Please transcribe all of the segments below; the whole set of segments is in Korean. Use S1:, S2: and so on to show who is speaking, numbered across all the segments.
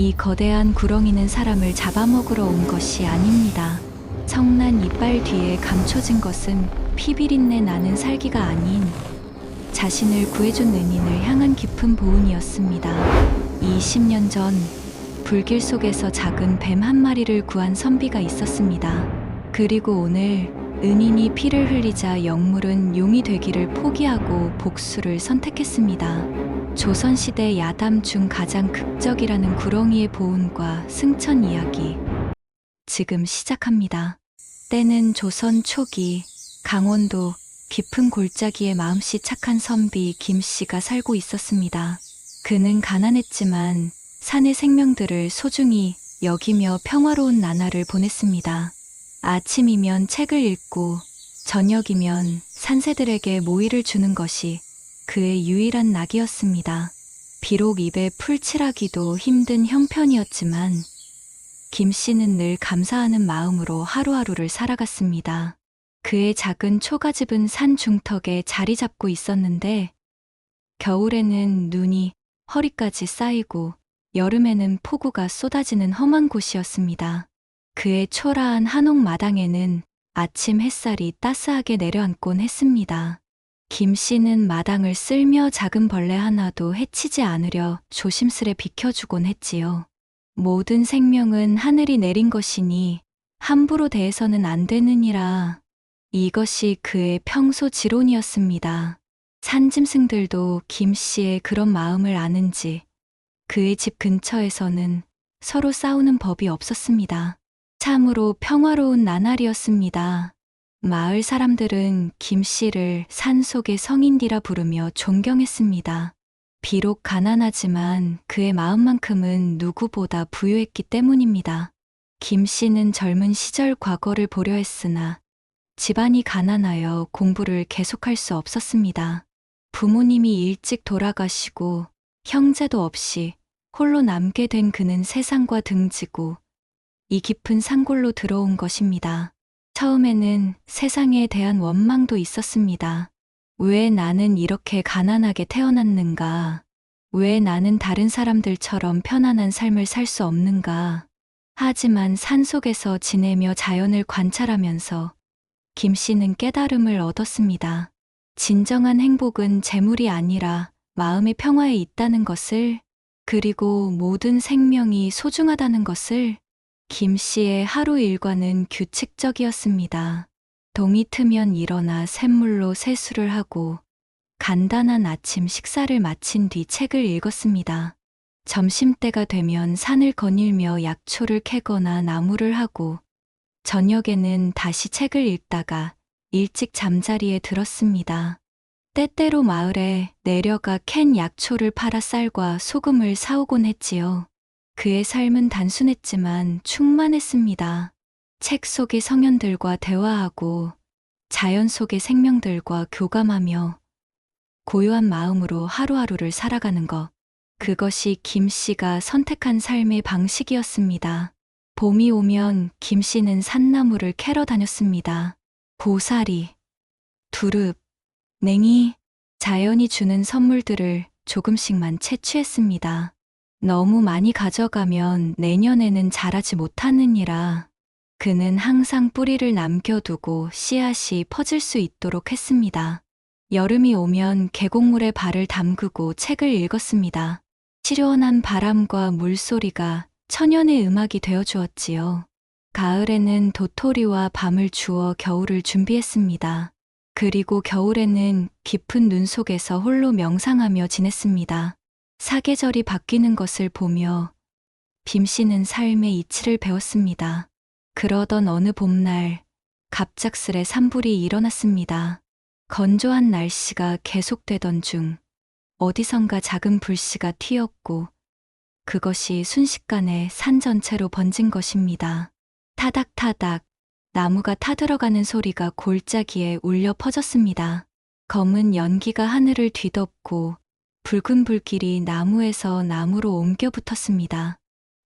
S1: 이 거대한 구렁이는 사람을 잡아먹으러 온 것이 아닙니다. 성난 이빨 뒤에 감춰진 것은 피비린내 나는 살기가 아닌 자신을 구해준 은인을 향한 깊은 보은이었습니다. 20년 전 불길 속에서 작은 뱀 한 마리를 구한 선비가 있었습니다. 그리고 오늘 은인이 피를 흘리자 영물은 용이 되기를 포기하고 복수를 선택했습니다. 조선시대 야담 중 가장 극적이라는 구렁이의 보은과 승천 이야기 지금 시작합니다. 때는 조선 초기 강원도 깊은 골짜기에 마음씨 착한 선비 김씨가 살고 있었습니다. 그는 가난했지만 산의 생명들을 소중히 여기며 평화로운 나날을 보냈습니다. 아침이면 책을 읽고 저녁이면 산새들에게 모이를 주는 것이 그의 유일한 낙이었습니다. 비록 입에 풀칠하기도 힘든 형편이었지만 김씨는 늘 감사하는 마음으로 하루하루를 살아갔습니다. 그의 작은 초가집은 산 중턱에 자리 잡고 있었는데 겨울에는 눈이 허리까지 쌓이고 여름에는 폭우가 쏟아지는 험한 곳이었습니다. 그의 초라한 한옥 마당에는 아침 햇살이 따스하게 내려앉곤 했습니다. 김씨는 마당을 쓸며 작은 벌레 하나도 해치지 않으려 조심스레 비켜주곤 했지요. 모든 생명은 하늘이 내린 것이니 함부로 대해서는 안 되느니라. 이것이 그의 평소 지론이었습니다. 산짐승들도 김씨의 그런 마음을 아는지 그의 집 근처에서는 서로 싸우는 법이 없었습니다. 참으로 평화로운 나날이었습니다. 마을 사람들은 김씨를 산속의 성인디라 부르며 존경했습니다. 비록 가난하지만 그의 마음만큼은 누구보다 부유했기 때문입니다. 김씨는 젊은 시절 과거를 보려 했으나 집안이 가난하여 공부를 계속할 수 없었습니다. 부모님이 일찍 돌아가시고 형제도 없이 홀로 남게 된 그는 세상과 등지고 이 깊은 산골로 들어온 것입니다. 처음에는 세상에 대한 원망도 있었습니다. 왜 나는 이렇게 가난하게 태어났는가? 왜 나는 다른 사람들처럼 편안한 삶을 살 수 없는가? 하지만 산속에서 지내며 자연을 관찰하면서 김씨는 깨달음을 얻었습니다. 진정한 행복은 재물이 아니라 마음의 평화에 있다는 것을, 그리고 모든 생명이 소중하다는 것을. 김씨의 하루 일과는 규칙적이었습니다. 동이 트면 일어나 샘물로 세수를 하고 간단한 아침 식사를 마친 뒤 책을 읽었습니다. 점심때가 되면 산을 거닐며 약초를 캐거나 나무를 하고 저녁에는 다시 책을 읽다가 일찍 잠자리에 들었습니다. 때때로 마을에 내려가 캔 약초를 팔아 쌀과 소금을 사오곤 했지요. 그의 삶은 단순했지만 충만했습니다. 책 속의 성현들과 대화하고 자연 속의 생명들과 교감하며 고요한 마음으로 하루하루를 살아가는 것. 그것이 김씨가 선택한 삶의 방식이었습니다. 봄이 오면 김씨는 산나무를 캐러 다녔습니다. 고사리, 두릅, 냉이, 자연이 주는 선물들을 조금씩만 채취했습니다. 너무 많이 가져가면 내년에는 자라지 못하느니라. 그는 항상 뿌리를 남겨두고 씨앗이 퍼질 수 있도록 했습니다. 여름이 오면 계곡물에 발을 담그고 책을 읽었습니다. 시원한 바람과 물소리가 천연의 음악이 되어주었지요. 가을에는 도토리와 밤을 주워 겨울을 준비했습니다. 그리고 겨울에는 깊은 눈 속에서 홀로 명상하며 지냈습니다. 사계절이 바뀌는 것을 보며 김씨는 삶의 이치를 배웠습니다. 그러던 어느 봄날 갑작스레 산불이 일어났습니다. 건조한 날씨가 계속되던 중 어디선가 작은 불씨가 튀었고 그것이 순식간에 산 전체로 번진 것입니다. 타닥타닥 나무가 타들어가는 소리가 골짜기에 울려 퍼졌습니다. 검은 연기가 하늘을 뒤덮고 붉은 불길이 나무에서 나무로 옮겨 붙었습니다.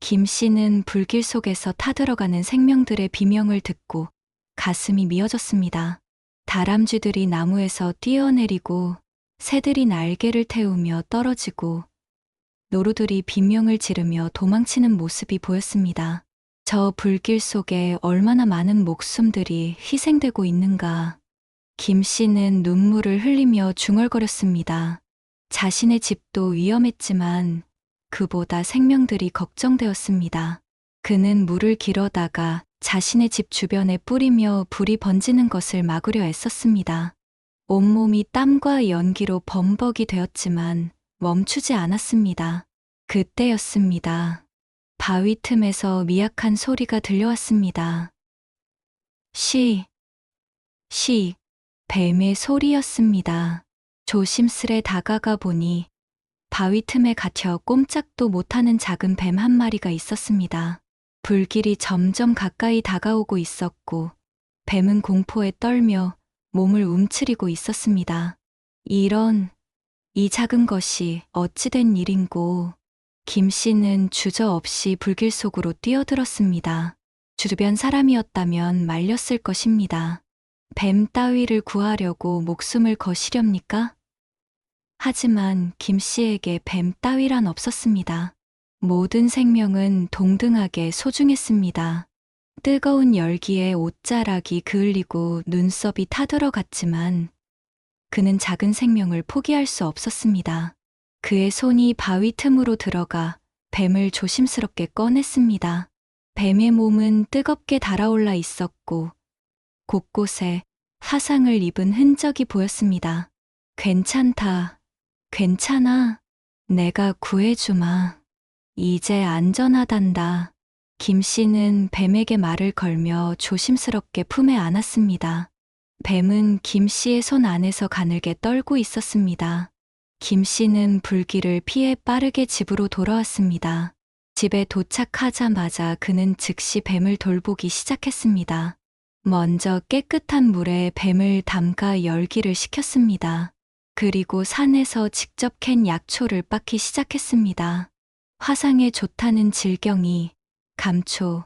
S1: 김씨는 불길 속에서 타들어가는 생명들의 비명을 듣고 가슴이 미어졌습니다. 다람쥐들이 나무에서 뛰어내리고 새들이 날개를 태우며 떨어지고 노루들이 비명을 지르며 도망치는 모습이 보였습니다. 저 불길 속에 얼마나 많은 목숨들이 희생되고 있는가. 김 씨는 눈물을 흘리며 중얼거렸습니다. 자신의 집도 위험했지만 그보다 생명들이 걱정되었습니다. 그는 물을 길어다가 자신의 집 주변에 뿌리며 불이 번지는 것을 막으려 애썼습니다. 온몸이 땀과 연기로 범벅이 되었지만 멈추지 않았습니다. 그때였습니다. 바위 틈에서 미약한 소리가 들려왔습니다. 시, 뱀의 소리였습니다. 조심스레 다가가 보니 바위 틈에 갇혀 꼼짝도 못하는 작은 뱀 한 마리가 있었습니다. 불길이 점점 가까이 다가오고 있었고 뱀은 공포에 떨며 몸을 움츠리고 있었습니다. 이 작은 것이 어찌된 일인고. 김 씨는 주저없이 불길 속으로 뛰어들었습니다. 주변 사람이었다면 말렸을 것입니다. 뱀 따위를 구하려고 목숨을 거시렵니까? 하지만 김 씨에게 뱀 따위란 없었습니다. 모든 생명은 동등하게 소중했습니다. 뜨거운 열기에 옷자락이 그을리고 눈썹이 타들어갔지만 그는 작은 생명을 포기할 수 없었습니다. 그의 손이 바위 틈으로 들어가 뱀을 조심스럽게 꺼냈습니다. 뱀의 몸은 뜨겁게 달아올라 있었고 곳곳에 화상을 입은 흔적이 보였습니다. 괜찮다. 괜찮아. 내가 구해주마. 이제 안전하단다. 김 씨는 뱀에게 말을 걸며 조심스럽게 품에 안았습니다. 뱀은 김 씨의 손 안에서 가늘게 떨고 있었습니다. 김 씨는 불길을 피해 빠르게 집으로 돌아왔습니다. 집에 도착하자마자 그는 즉시 뱀을 돌보기 시작했습니다. 먼저 깨끗한 물에 뱀을 담가 열기를 식혔습니다. 그리고 산에서 직접 캔 약초를 빻기 시작했습니다. 화상에 좋다는 질경이, 감초,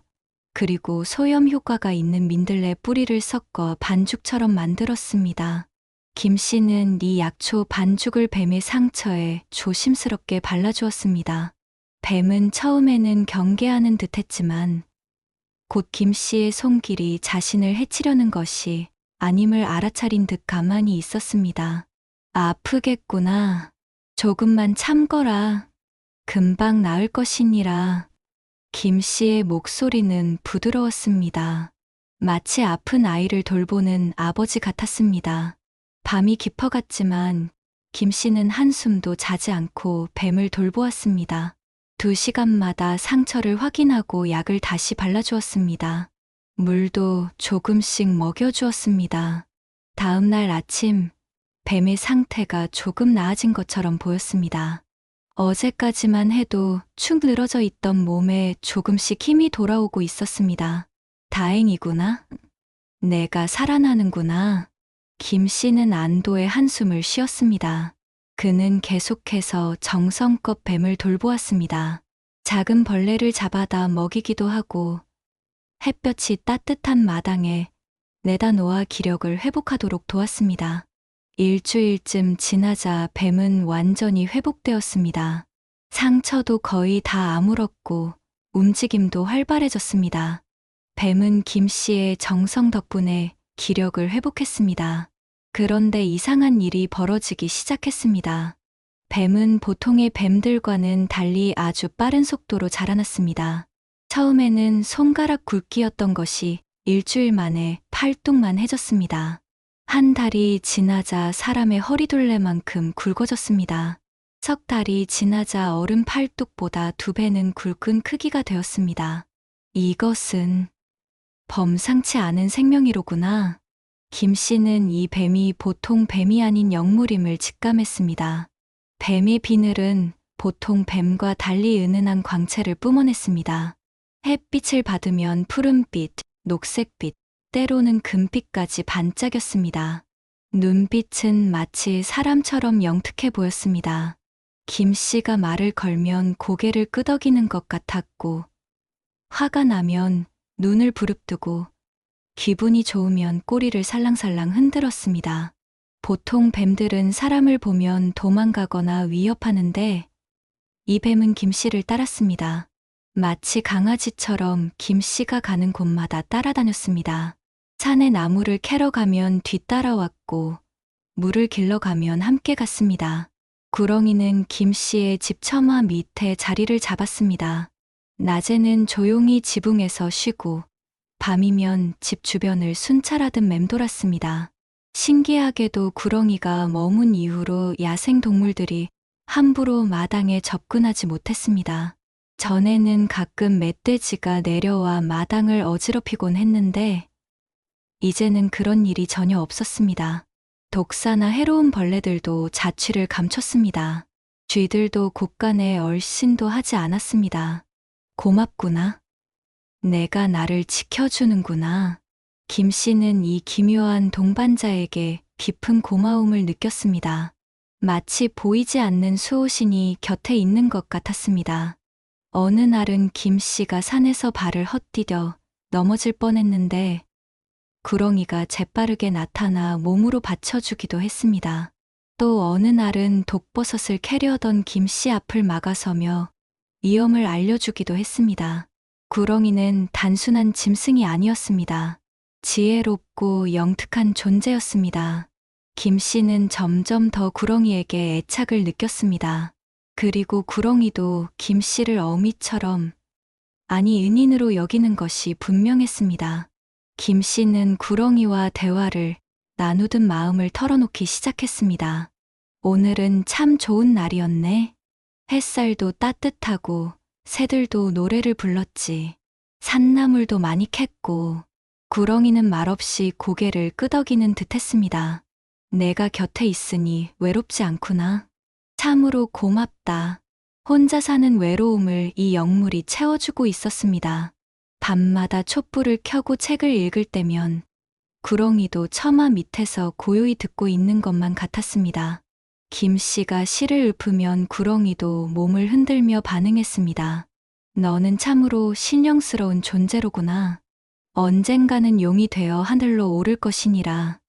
S1: 그리고 소염 효과가 있는 민들레 뿌리를 섞어 반죽처럼 만들었습니다. 김 씨는 이 약초 반죽을 뱀의 상처에 조심스럽게 발라주었습니다. 뱀은 처음에는 경계하는 듯했지만 곧 김 씨의 손길이 자신을 해치려는 것이 아님을 알아차린 듯 가만히 있었습니다. 아프겠구나. 조금만 참거라. 금방 나을 것이니라. 김 씨의 목소리는 부드러웠습니다. 마치 아픈 아이를 돌보는 아버지 같았습니다. 밤이 깊어갔지만 김 씨는 한숨도 자지 않고 뱀을 돌보았습니다. 2시간마다 상처를 확인하고 약을 다시 발라주었습니다. 물도 조금씩 먹여주었습니다. 다음 날 아침, 뱀의 상태가 조금 나아진 것처럼 보였습니다. 어제까지만 해도 축 늘어져 있던 몸에 조금씩 힘이 돌아오고 있었습니다. 다행이구나. 내가 살아나는구나. 김 씨는 안도의 한숨을 쉬었습니다. 그는 계속해서 정성껏 뱀을 돌보았습니다. 작은 벌레를 잡아다 먹이기도 하고 햇볕이 따뜻한 마당에 내다 놓아 기력을 회복하도록 도왔습니다. 일주일쯤 지나자 뱀은 완전히 회복되었습니다. 상처도 거의 다 아물었고 움직임도 활발해졌습니다. 뱀은 김 씨의 정성 덕분에 기력을 회복했습니다. 그런데 이상한 일이 벌어지기 시작했습니다. 뱀은 보통의 뱀들과는 달리 아주 빠른 속도로 자라났습니다. 처음에는 손가락 굵기였던 것이 일주일 만에 팔뚝만 해졌습니다. 한 달이 지나자 사람의 허리둘레만큼 굵어졌습니다. 석 달이 지나자 어른 팔뚝보다 2배는 굵은 크기가 되었습니다. 이것은 범상치 않은 생명이로구나. 김 씨는 이 뱀이 보통 뱀이 아닌 영물임을 직감했습니다. 뱀의 비늘은 보통 뱀과 달리 은은한 광채를 뿜어냈습니다. 햇빛을 받으면 푸른빛, 녹색빛, 때로는 금빛까지 반짝였습니다. 눈빛은 마치 사람처럼 영특해 보였습니다. 김 씨가 말을 걸면 고개를 끄덕이는 것 같았고, 화가 나면 눈을 부릅뜨고, 기분이 좋으면 꼬리를 살랑살랑 흔들었습니다. 보통 뱀들은 사람을 보면 도망가거나 위협하는데 이 뱀은 김 씨를 따랐습니다. 마치 강아지처럼 김 씨가 가는 곳마다 따라다녔습니다. 산에 나무를 캐러 가면 뒤따라왔고, 물을 길러 가면 함께 갔습니다. 구렁이는 김 씨의 집 처마 밑에 자리를 잡았습니다. 낮에는 조용히 지붕에서 쉬고, 밤이면 집 주변을 순찰하듯 맴돌았습니다. 신기하게도 구렁이가 머문 이후로 야생 동물들이 함부로 마당에 접근하지 못했습니다. 전에는 가끔 멧돼지가 내려와 마당을 어지럽히곤 했는데, 이제는 그런 일이 전혀 없었습니다. 독사나 해로운 벌레들도 자취를 감췄습니다. 쥐들도 곳간에 얼씬도 하지 않았습니다. 고맙구나. 내가 나를 지켜주는구나. 김 씨는 이 기묘한 동반자에게 깊은 고마움을 느꼈습니다. 마치 보이지 않는 수호신이 곁에 있는 것 같았습니다. 어느 날은 김 씨가 산에서 발을 헛디뎌 넘어질 뻔했는데 구렁이가 재빠르게 나타나 몸으로 받쳐주기도 했습니다. 또 어느 날은 독버섯을 캐려던 김 씨 앞을 막아서며 위험을 알려주기도 했습니다. 구렁이는 단순한 짐승이 아니었습니다. 지혜롭고 영특한 존재였습니다. 김 씨는 점점 더 구렁이에게 애착을 느꼈습니다. 그리고 구렁이도 김 씨를 어미처럼, 아니 은인으로 여기는 것이 분명했습니다. 김 씨는 구렁이와 대화를 나누듯 마음을 털어놓기 시작했습니다. 오늘은 참 좋은 날이었네. 햇살도 따뜻하고 새들도 노래를 불렀지. 산나물도 많이 캤고. 구렁이는 말없이 고개를 끄덕이는 듯 했습니다. 내가 곁에 있으니 외롭지 않구나. 참으로 고맙다. 혼자 사는 외로움을 이 영물이 채워주고 있었습니다. 밤마다 촛불을 켜고 책을 읽을 때면 구렁이도 처마 밑에서 고요히 듣고 있는 것만 같았습니다. 김 씨가 시를 읊으면 구렁이도 몸을 흔들며 반응했습니다. 너는 참으로 신령스러운 존재로구나. 언젠가는 용이 되어 하늘로 오를 것이니라.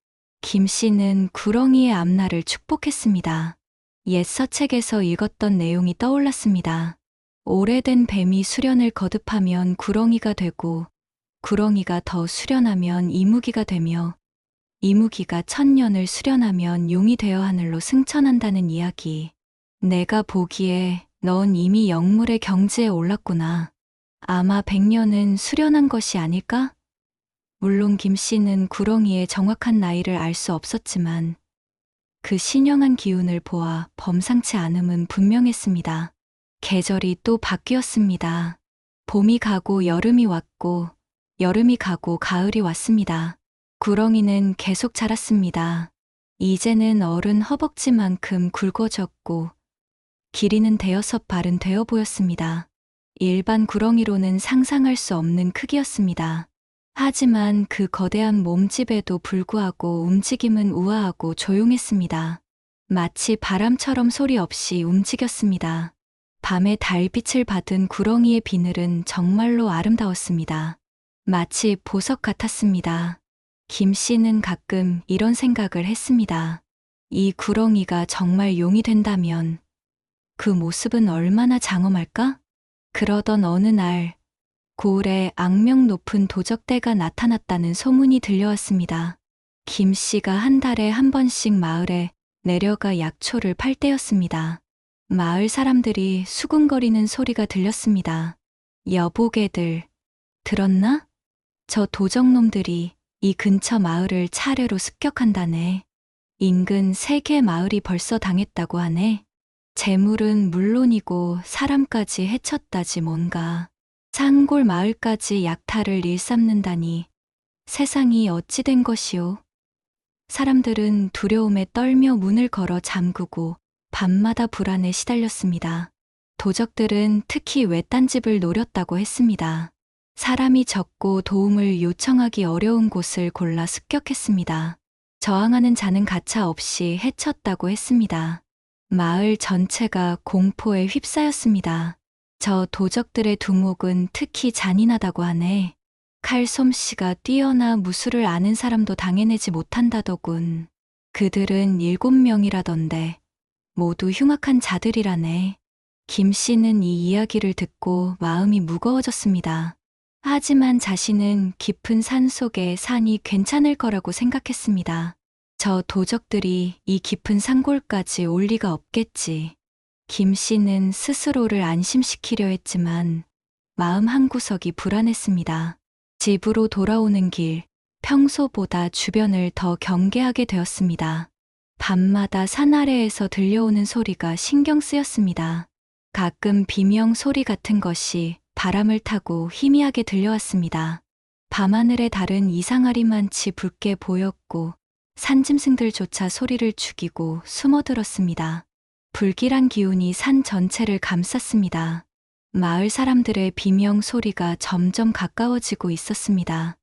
S1: 김 씨는 구렁이의 앞날을 축복했습니다. 옛 서책에서 읽었던 내용이 떠올랐습니다. 오래된 뱀이 수련을 거듭하면 구렁이가 되고, 구렁이가 더 수련하면 이무기가 되며, 이무기가 천년을 수련하면 용이 되어 하늘로 승천한다는 이야기. 내가 보기에 넌 이미 영물의 경지에 올랐구나. 아마 100년은 수련한 것이 아닐까? 물론 김 씨는 구렁이의 정확한 나이를 알 수 없었지만 그 신령한 기운을 보아 범상치 않음은 분명했습니다. 계절이 또 바뀌었습니다. 봄이 가고 여름이 왔고 여름이 가고 가을이 왔습니다. 구렁이는 계속 자랐습니다. 이제는 어른 허벅지만큼 굵어졌고 길이는 5발은 되어 보였습니다. 일반 구렁이로는 상상할 수 없는 크기였습니다. 하지만 그 거대한 몸집에도 불구하고 움직임은 우아하고 조용했습니다. 마치 바람처럼 소리 없이 움직였습니다. 밤에 달빛을 받은 구렁이의 비늘은 정말로 아름다웠습니다. 마치 보석 같았습니다. 김 씨는 가끔 이런 생각을 했습니다. 이 구렁이가 정말 용이 된다면 그 모습은 얼마나 장엄할까? 그러던 어느 날 고을에 악명 높은 도적대가 나타났다는 소문이 들려왔습니다. 김 씨가 한 달에 한 번씩 마을에 내려가 약초를 팔 때였습니다. 마을 사람들이 수군거리는 소리가 들렸습니다. 여보게들, 들었나? 저 도적놈들이 이 근처 마을을 차례로 습격한다네. 인근 3개 마을이 벌써 당했다고 하네. 재물은 물론이고 사람까지 해쳤다지 뭔가. 산골 마을까지 약탈을 일삼는다니 세상이 어찌 된 것이오. 사람들은 두려움에 떨며 문을 걸어 잠그고 밤마다 불안에 시달렸습니다. 도적들은 특히 외딴 집을 노렸다고 했습니다. 사람이 적고 도움을 요청하기 어려운 곳을 골라 습격했습니다. 저항하는 자는 가차 없이 해쳤다고 했습니다. 마을 전체가 공포에 휩싸였습니다. 저 도적들의 두목은 특히 잔인하다고 하네. 칼솜씨가 뛰어나 무술을 아는 사람도 당해내지 못한다더군. 그들은 7명이라던데 모두 흉악한 자들이라네. 김 씨는 이 이야기를 듣고 마음이 무거워졌습니다. 하지만 자신은 깊은 산 속에 산이 괜찮을 거라고 생각했습니다. 저 도적들이 이 깊은 산골까지 올 리가 없겠지. 김 씨는 스스로를 안심시키려 했지만 마음 한구석이 불안했습니다. 집으로 돌아오는 길, 평소보다 주변을 더 경계하게 되었습니다. 밤마다 산 아래에서 들려오는 소리가 신경 쓰였습니다. 가끔 비명 소리 같은 것이 바람을 타고 희미하게 들려왔습니다. 밤하늘의 달은 이상하리만치 붉게 보였고 산짐승들조차 소리를 죽이고 숨어들었습니다. 불길한 기운이 산 전체를 감쌌습니다. 마을 사람들의 비명 소리가 점점 가까워지고 있었습니다.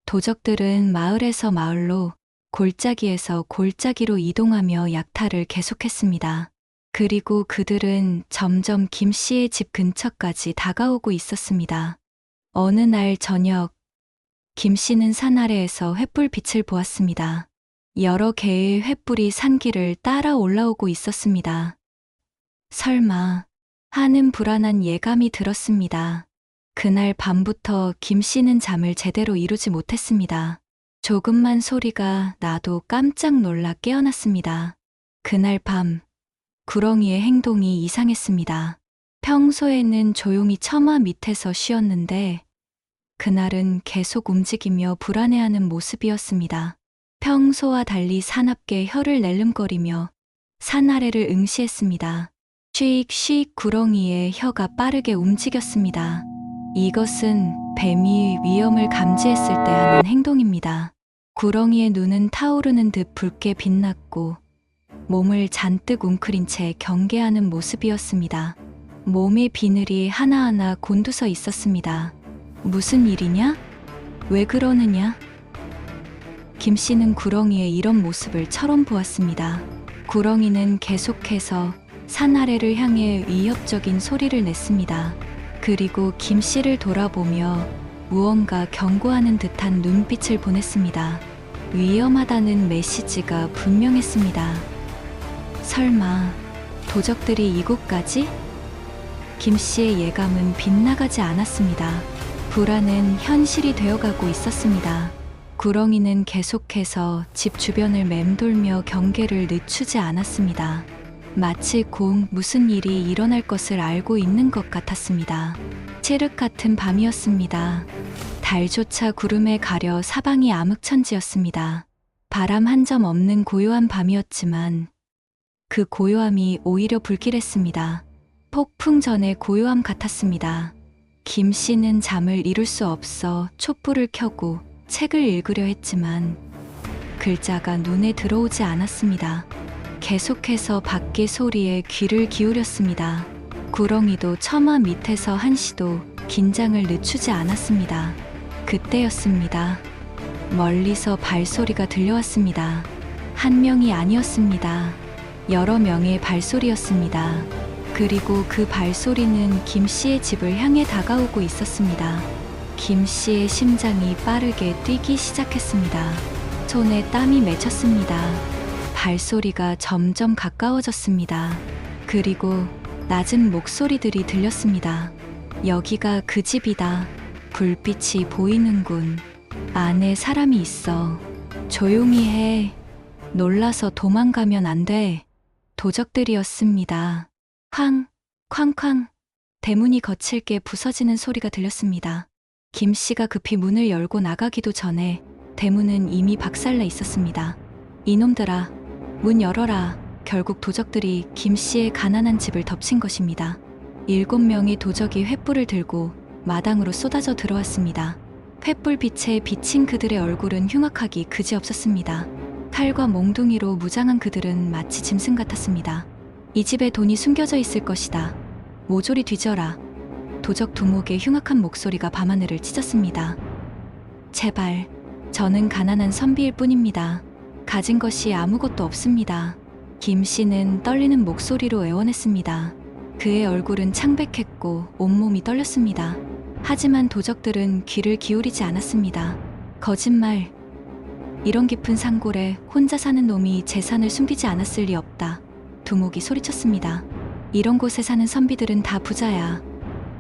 S1: 도적들은 마을에서 마을로, 골짜기에서 골짜기로 이동하며 약탈을 계속했습니다. 그리고 그들은 점점 김 씨의 집 근처까지 다가오고 있었습니다. 어느 날 저녁, 김 씨는 산 아래에서 횃불빛을 보았습니다. 여러 개의 횃불이 산길을 따라 올라오고 있었습니다. 설마 하는 불안한 예감이 들었습니다. 그날 밤부터 김 씨는 잠을 제대로 이루지 못했습니다. 조금만 소리가 나도 깜짝 놀라 깨어났습니다. 그날 밤, 구렁이의 행동이 이상했습니다. 평소에는 조용히 처마 밑에서 쉬었는데 그날은 계속 움직이며 불안해하는 모습이었습니다. 평소와 달리 사납게 혀를 낼름거리며 산 아래를 응시했습니다. 씩 구렁이의 혀가 빠르게 움직였습니다. 이것은 뱀이 위험을 감지했을 때 하는 행동입니다. 구렁이의 눈은 타오르는 듯 붉게 빛났고 몸을 잔뜩 웅크린 채 경계하는 모습이었습니다. 몸의 비늘이 하나하나 곤두서 있었습니다. 무슨 일이냐? 왜 그러느냐? 김 씨는 구렁이의 이런 모습을 처음 보았습니다. 구렁이는 계속해서 산 아래를 향해 위협적인 소리를 냈습니다. 그리고 김 씨를 돌아보며 무언가 경고하는 듯한 눈빛을 보냈습니다. 위험하다는 메시지가 분명했습니다. 설마 도적들이 이곳까지? 김 씨의 예감은 빗나가지 않았습니다. 불안은 현실이 되어가고 있었습니다. 구렁이는 계속해서 집 주변을 맴돌며 경계를 늦추지 않았습니다. 마치 곧 무슨 일이 일어날 것을 알고 있는 것 같았습니다. 칠흑 같은 밤이었습니다. 달조차 구름에 가려 사방이 암흑천지였습니다. 바람 한 점 없는 고요한 밤이었지만 그 고요함이 오히려 불길했습니다. 폭풍 전의 고요함 같았습니다. 김 씨는 잠을 이룰 수 없어 촛불을 켜고 책을 읽으려 했지만 글자가 눈에 들어오지 않았습니다. 계속해서 밖의 소리에 귀를 기울였습니다. 구렁이도 처마 밑에서 한시도 긴장을 늦추지 않았습니다. 그때였습니다. 멀리서 발소리가 들려왔습니다. 한 명이 아니었습니다. 여러 명의 발소리였습니다. 그리고 그 발소리는 김 씨의 집을 향해 다가오고 있었습니다. 김 씨의 심장이 빠르게 뛰기 시작했습니다. 손에 땀이 맺혔습니다. 발소리가 점점 가까워졌습니다. 그리고 낮은 목소리들이 들렸습니다. 여기가 그 집이다. 불빛이 보이는군. 안에 사람이 있어. 조용히 해. 놀라서 도망가면 안 돼. 도적들이었습니다. 쾅쾅쾅. 대문이 거칠게 부서지는 소리가 들렸습니다. 김 씨가 급히 문을 열고 나가기도 전에 대문은 이미 박살나 있었습니다. 이놈들아, 문 열어라. 결국 도적들이 김 씨의 가난한 집을 덮친 것입니다. 7명의 도적이 횃불을 들고 마당으로 쏟아져 들어왔습니다. 횃불빛에 비친 그들의 얼굴은 흉악하기 그지없었습니다. 칼과 몽둥이로 무장한 그들은 마치 짐승 같았습니다. 이 집에 돈이 숨겨져 있을 것이다. 모조리 뒤져라. 도적 두목의 흉악한 목소리가 밤하늘을 찢었습니다. 제발, 저는 가난한 선비일 뿐입니다. 가진 것이 아무것도 없습니다. 김 씨는 떨리는 목소리로 애원했습니다. 그의 얼굴은 창백했고 온몸이 떨렸습니다. 하지만 도적들은 귀를 기울이지 않았습니다. 거짓말. 이런 깊은 산골에 혼자 사는 놈이 재산을 숨기지 않았을 리 없다. 두목이 소리쳤습니다. 이런 곳에 사는 선비들은 다 부자야.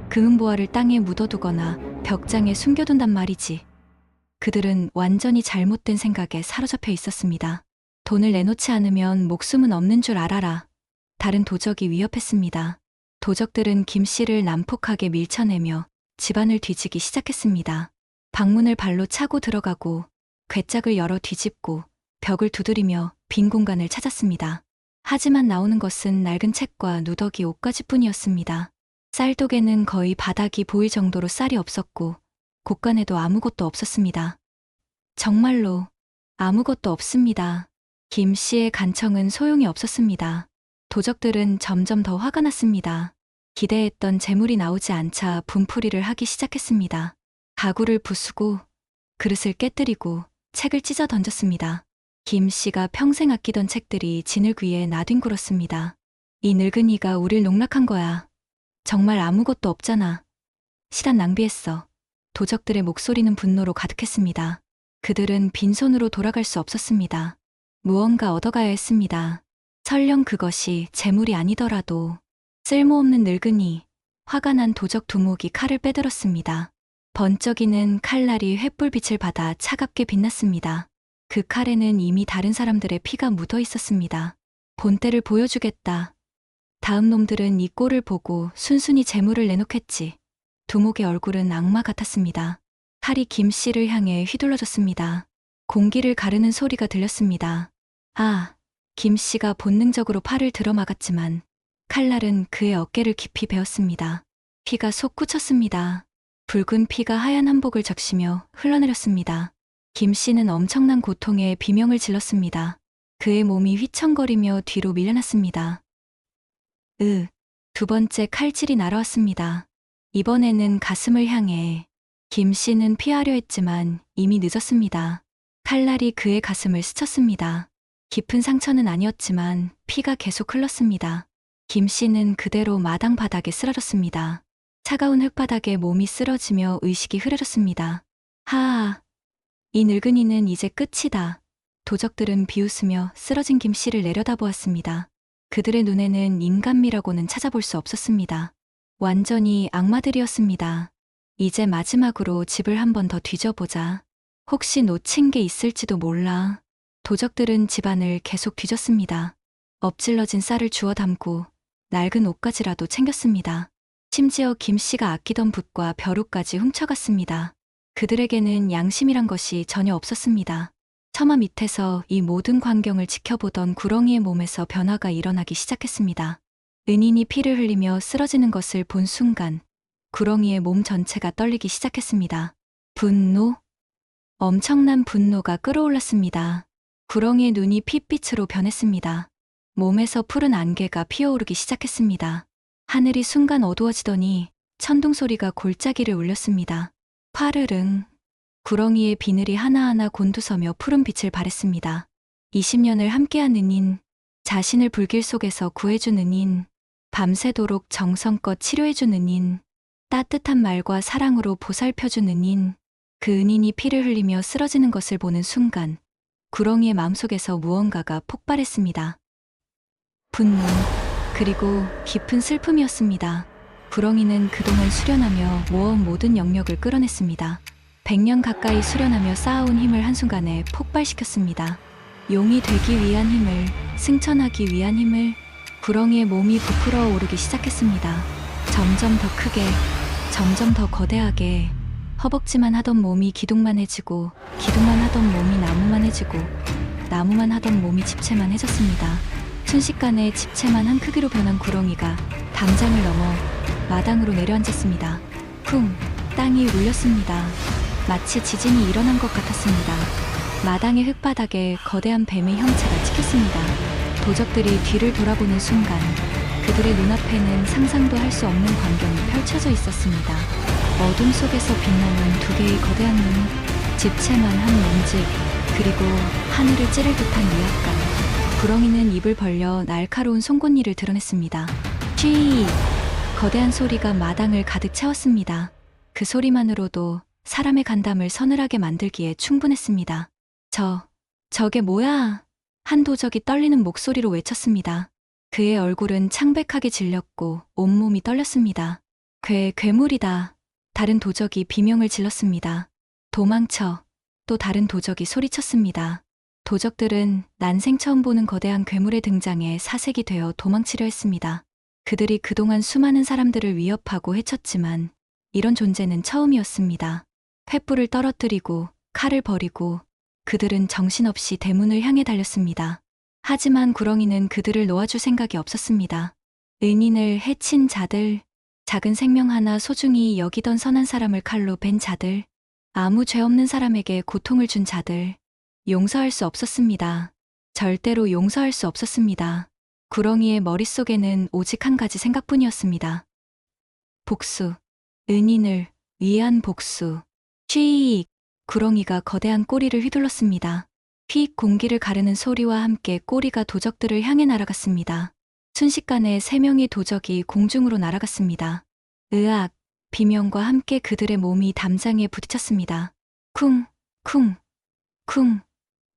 S1: 금은보화를 땅에 묻어두거나 벽장에 숨겨둔단 말이지. 그들은 완전히 잘못된 생각에 사로잡혀 있었습니다. 돈을 내놓지 않으면 목숨은 없는 줄 알아라. 다른 도적이 위협했습니다. 도적들은 김 씨를 난폭하게 밀쳐내며 집안을 뒤지기 시작했습니다. 방문을 발로 차고 들어가고 궤짝을 열어 뒤집고 벽을 두드리며 빈 공간을 찾았습니다. 하지만 나오는 것은 낡은 책과 누더기 옷가지뿐이었습니다. 쌀독에는 거의 바닥이 보일 정도로 쌀이 없었고 곳간에도 아무것도 없었습니다. 정말로 아무것도 없습니다. 김 씨의 간청은 소용이 없었습니다. 도적들은 점점 더 화가 났습니다. 기대했던 재물이 나오지 않자 분풀이를 하기 시작했습니다. 가구를 부수고 그릇을 깨뜨리고 책을 찢어 던졌습니다. 김 씨가 평생 아끼던 책들이 진흙 위에 나뒹굴었습니다. 이 늙은이가 우릴 농락한 거야. 정말 아무것도 없잖아. 시간 낭비했어. 도적들의 목소리는 분노로 가득했습니다. 그들은 빈손으로 돌아갈 수 없었습니다. 무언가 얻어가야 했습니다. 설령 그것이 재물이 아니더라도. 쓸모없는 늙은이, 화가 난 도적 두목이 칼을 빼들었습니다. 번쩍이는 칼날이 횃불빛을 받아 차갑게 빛났습니다. 그 칼에는 이미 다른 사람들의 피가 묻어 있었습니다. 본때를 보여주겠다. 다음 놈들은 이 꼴을 보고 순순히 재물을 내놓겠지. 두목의 얼굴은 악마 같았습니다. 칼이 김 씨를 향해 휘둘러졌습니다. 공기를 가르는 소리가 들렸습니다. 아, 김 씨가 본능적으로 팔을 들어막았지만 칼날은 그의 어깨를 깊이 베었습니다. 피가 솟구쳤습니다. 붉은 피가 하얀 한복을 적시며 흘러내렸습니다. 김 씨는 엄청난 고통에 비명을 질렀습니다. 그의 몸이 휘청거리며 뒤로 밀려났습니다. 두 번째 칼질이 날아왔습니다. 이번에는 가슴을 향해. 김 씨는 피하려 했지만 이미 늦었습니다. 칼날이 그의 가슴을 스쳤습니다. 깊은 상처는 아니었지만 피가 계속 흘렀습니다. 김 씨는 그대로 마당 바닥에 쓰러졌습니다. 차가운 흙바닥에 몸이 쓰러지며 의식이 흐려졌습니다. 하하, 이 늙은이는 이제 끝이다. 도적들은 비웃으며 쓰러진 김 씨를 내려다보았습니다. 그들의 눈에는 인간미라고는 찾아볼 수 없었습니다. 완전히 악마들이었습니다. 이제 마지막으로 집을 한 번 더 뒤져보자. 혹시 놓친 게 있을지도 몰라. 도적들은 집안을 계속 뒤졌습니다. 엎질러진 쌀을 주워 담고 낡은 옷가지라도 챙겼습니다. 심지어 김 씨가 아끼던 붓과 벼룩까지 훔쳐갔습니다. 그들에게는 양심이란 것이 전혀 없었습니다. 처마 밑에서 이 모든 광경을 지켜보던 구렁이의 몸에서 변화가 일어나기 시작했습니다. 은인이 피를 흘리며 쓰러지는 것을 본 순간 구렁이의 몸 전체가 떨리기 시작했습니다. 분노? 엄청난 분노가 끓어올랐습니다. 구렁이의 눈이 핏빛으로 변했습니다. 몸에서 푸른 안개가 피어오르기 시작했습니다. 하늘이 순간 어두워지더니 천둥 소리가 골짜기를 울렸습니다. 파르릉. 구렁이의 비늘이 하나하나 곤두서며 푸른 빛을 발했습니다. 20년을 함께한 은인, 자신을 불길 속에서 구해준 은인, 밤새도록 정성껏 치료해준 은인, 따뜻한 말과 사랑으로 보살펴준 은인, 그 은인이 피를 흘리며 쓰러지는 것을 보는 순간 구렁이의 마음속에서 무언가가 폭발했습니다. 분노, 그리고 깊은 슬픔이었습니다. 구렁이는 그동안 수련하며 모아온 모든 영역을 끌어냈습니다. 100년 가까이 수련하며 쌓아온 힘을 한순간에 폭발시켰습니다. 용이 되기 위한 힘을, 승천하기 위한 힘을. 구렁이의 몸이 부풀어 오르기 시작했습니다. 점점 더 크게, 점점 더 거대하게. 허벅지만 하던 몸이 기둥만 해지고, 기둥만 하던 몸이 나무만 해지고, 나무만 하던 몸이 집채만 해졌습니다. 순식간에 집채만 한 크기로 변한 구렁이가 담장을 넘어 마당으로 내려앉았습니다. 쿵! 땅이 울렸습니다. 마치 지진이 일어난 것 같았습니다. 마당의 흙바닥에 거대한 뱀의 형체가 찍혔습니다. 도적들이 뒤를 돌아보는 순간 그들의 눈앞에는 상상도 할 수 없는 광경이 펼쳐져 있었습니다. 어둠 속에서 빛나는 두 개의 거대한 눈, 집채만 한 몸집, 그리고 하늘을 찌를 듯한 위압감. 구렁이는 입을 벌려 날카로운 송곳니를 드러냈습니다. 쉬! 거대한 소리가 마당을 가득 채웠습니다. 그 소리만으로도 사람의 간담을 서늘하게 만들기에 충분했습니다. 저게 뭐야? 한 도적이 떨리는 목소리로 외쳤습니다. 그의 얼굴은 창백하게 질렸고 온몸이 떨렸습니다. 괴물이다. 다른 도적이 비명을 질렀습니다. 도망쳐. 또 다른 도적이 소리쳤습니다. 도적들은 난생 처음 보는 거대한 괴물의 등장에 사색이 되어 도망치려 했습니다. 그들이 그동안 수많은 사람들을 위협하고 해쳤지만 이런 존재는 처음이었습니다. 횃불을 떨어뜨리고 칼을 버리고 그들은 정신없이 대문을 향해 달렸습니다. 하지만 구렁이는 그들을 놓아줄 생각이 없었습니다. 은인을 해친 자들, 작은 생명 하나 소중히 여기던 선한 사람을 칼로 벤 자들, 아무 죄 없는 사람에게 고통을 준 자들, 용서할 수 없었습니다. 절대로 용서할 수 없었습니다. 구렁이의 머릿속에는 오직 한 가지 생각뿐이었습니다. 복수, 은인을 위한 복수. 휘익! 구렁이가 거대한 꼬리를 휘둘렀습니다. 휙 공기를 가르는 소리와 함께 꼬리가 도적들을 향해 날아갔습니다. 순식간에 3명의 도적이 공중으로 날아갔습니다. 으악! 비명과 함께 그들의 몸이 담장에 부딪혔습니다. 쿵! 쿵! 쿵!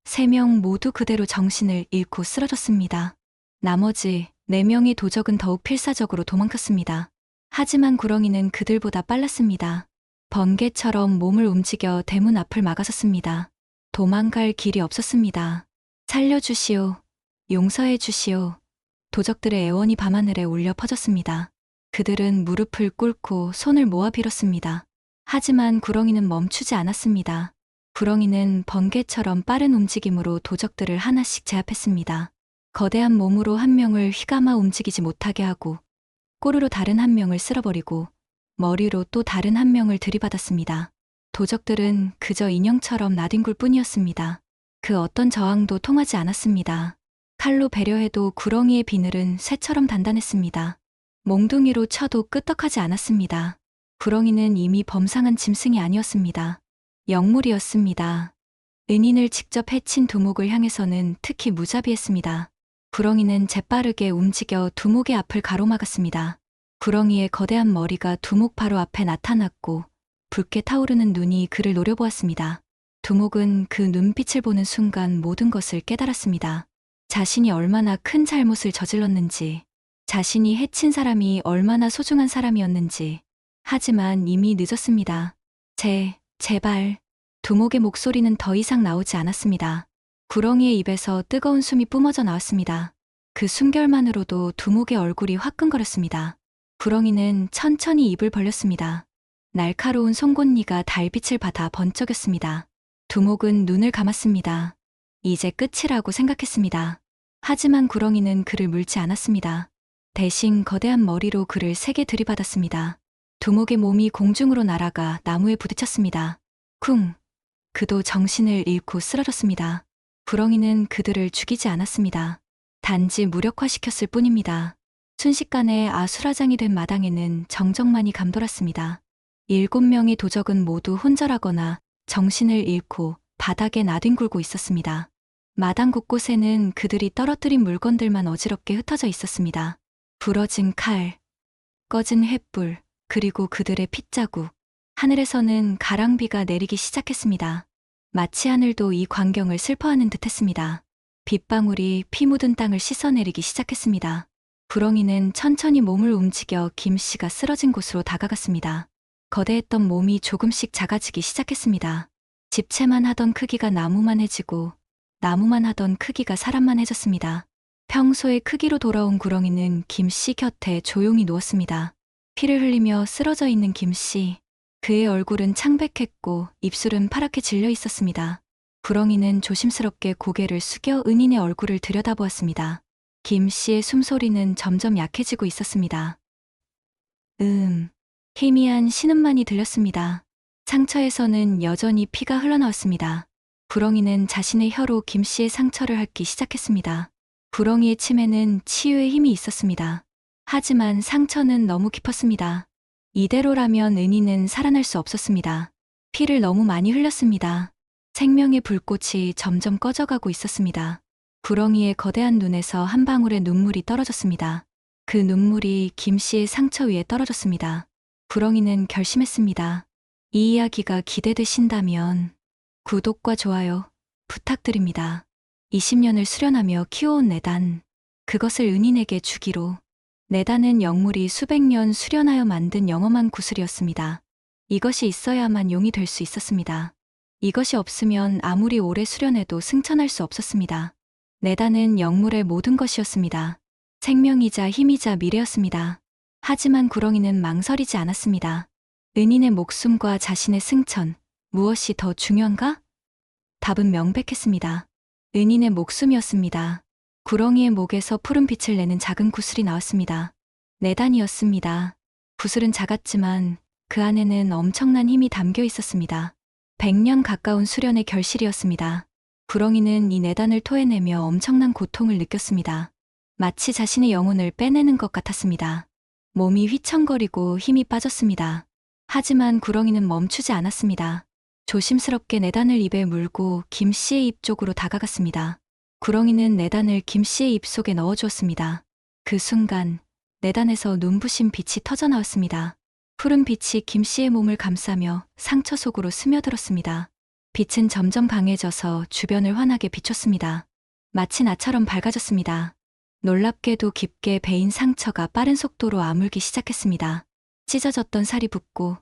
S1: 3명 모두 그대로 정신을 잃고 쓰러졌습니다. 나머지 4명의 도적은 더욱 필사적으로 도망쳤습니다. 하지만 구렁이는 그들보다 빨랐습니다. 번개처럼 몸을 움직여 대문 앞을 막아섰습니다. 도망갈 길이 없었습니다. 살려주시오. 용서해 주시오. 도적들의 애원이 밤하늘에 울려 퍼졌습니다. 그들은 무릎을 꿇고 손을 모아 빌었습니다. 하지만 구렁이는 멈추지 않았습니다. 구렁이는 번개처럼 빠른 움직임으로 도적들을 하나씩 제압했습니다. 거대한 몸으로 한 명을 휘감아 움직이지 못하게 하고 꼬르로 다른 한 명을 쓸어버리고 머리로 또 다른 한 명을 들이받았습니다. 도적들은 그저 인형처럼 나뒹굴 뿐이었습니다. 그 어떤 저항도 통하지 않았습니다. 칼로 배려해도 구렁이의 비늘은 쇠처럼 단단했습니다. 몽둥이로 쳐도 끄떡하지 않았습니다. 구렁이는 이미 범상한 짐승이 아니었습니다. 영물이었습니다. 은인을 직접 해친 두목을 향해서는 특히 무자비했습니다. 구렁이는 재빠르게 움직여 두목의 앞을 가로막았습니다. 구렁이의 거대한 머리가 두목 바로 앞에 나타났고 붉게 타오르는 눈이 그를 노려보았습니다. 두목은 그 눈빛을 보는 순간 모든 것을 깨달았습니다. 자신이 얼마나 큰 잘못을 저질렀는지, 자신이 해친 사람이 얼마나 소중한 사람이었는지. 하지만 이미 늦었습니다. 제발. 두목의 목소리는 더 이상 나오지 않았습니다. 구렁이의 입에서 뜨거운 숨이 뿜어져 나왔습니다. 그 숨결만으로도 두목의 얼굴이 화끈거렸습니다. 구렁이는 천천히 입을 벌렸습니다. 날카로운 송곳니가 달빛을 받아 번쩍였습니다. 두목은 눈을 감았습니다. 이제 끝이라고 생각했습니다. 하지만 구렁이는 그를 물지 않았습니다. 대신 거대한 머리로 그를 세게 들이받았습니다. 두목의 몸이 공중으로 날아가 나무에 부딪혔습니다. 쿵! 그도 정신을 잃고 쓰러졌습니다. 구렁이는 그들을 죽이지 않았습니다. 단지 무력화시켰을 뿐입니다. 순식간에 아수라장이 된 마당에는 정적만이 감돌았습니다. 7명의 도적은 모두 혼절하거나 정신을 잃고 바닥에 나뒹굴고 있었습니다. 마당 곳곳에는 그들이 떨어뜨린 물건들만 어지럽게 흩어져 있었습니다. 부러진 칼, 꺼진 횃불, 그리고 그들의 핏자국. 하늘에서는 가랑비가 내리기 시작했습니다. 마치 하늘도 이 광경을 슬퍼하는 듯했습니다. 빗방울이 피 묻은 땅을 씻어내리기 시작했습니다. 구렁이는 천천히 몸을 움직여 김씨가 쓰러진 곳으로 다가갔습니다. 거대했던 몸이 조금씩 작아지기 시작했습니다. 집채만 하던 크기가 나무만 해지고 나무만 하던 크기가 사람만 해졌습니다. 평소의 크기로 돌아온 구렁이는 김씨 곁에 조용히 누웠습니다. 피를 흘리며 쓰러져 있는 김씨. 그의 얼굴은 창백했고 입술은 파랗게 질려 있었습니다. 구렁이는 조심스럽게 고개를 숙여 은인의 얼굴을 들여다보았습니다. 김씨의 숨소리는 점점 약해지고 있었습니다. 희미한 신음만이 들렸습니다. 상처에서는 여전히 피가 흘러나왔습니다. 구렁이는 자신의 혀로 김씨의 상처를 핥기 시작했습니다. 구렁이의 침에는 치유의 힘이 있었습니다. 하지만 상처는 너무 깊었습니다. 이대로라면 은인은 살아날 수 없었습니다. 피를 너무 많이 흘렸습니다. 생명의 불꽃이 점점 꺼져가고 있었습니다. 구렁이의 거대한 눈에서 한 방울의 눈물이 떨어졌습니다. 그 눈물이 김씨의 상처 위에 떨어졌습니다. 구렁이는 결심했습니다. 이 이야기가 기대되신다면 구독과 좋아요 부탁드립니다. 20년을 수련하며 키워온 내단 그것을 은인에게 주기로. 내단은 영물이 수백 년 수련하여 만든 영험한 구슬이었습니다. 이것이 있어야만 용이 될 수 있었습니다. 이것이 없으면 아무리 오래 수련해도 승천할 수 없었습니다. 내단은 영물의 모든 것이었습니다. 생명이자 힘이자 미래였습니다. 하지만 구렁이는 망설이지 않았습니다. 은인의 목숨과 자신의 승천, 무엇이 더 중요한가? 답은 명백했습니다. 은인의 목숨이었습니다. 구렁이의 목에서 푸른 빛을 내는 작은 구슬이 나왔습니다. 내단이었습니다. 구슬은 작았지만 그 안에는 엄청난 힘이 담겨 있었습니다. 100년 가까운 수련의 결실이었습니다. 구렁이는 이 내단을 토해내며 엄청난 고통을 느꼈습니다. 마치 자신의 영혼을 빼내는 것 같았습니다. 몸이 휘청거리고 힘이 빠졌습니다. 하지만 구렁이는 멈추지 않았습니다. 조심스럽게 내단을 입에 물고 김 씨의 입 쪽으로 다가갔습니다. 구렁이는 내단을 김 씨의 입 속에 넣어주었습니다. 그 순간 내단에서 눈부신 빛이 터져나왔습니다. 푸른 빛이 김 씨의 몸을 감싸며 상처 속으로 스며들었습니다. 빛은 점점 강해져서 주변을 환하게 비췄습니다. 마치 나처럼 밝아졌습니다. 놀랍게도 깊게 베인 상처가 빠른 속도로 아물기 시작했습니다. 찢어졌던 살이 붓고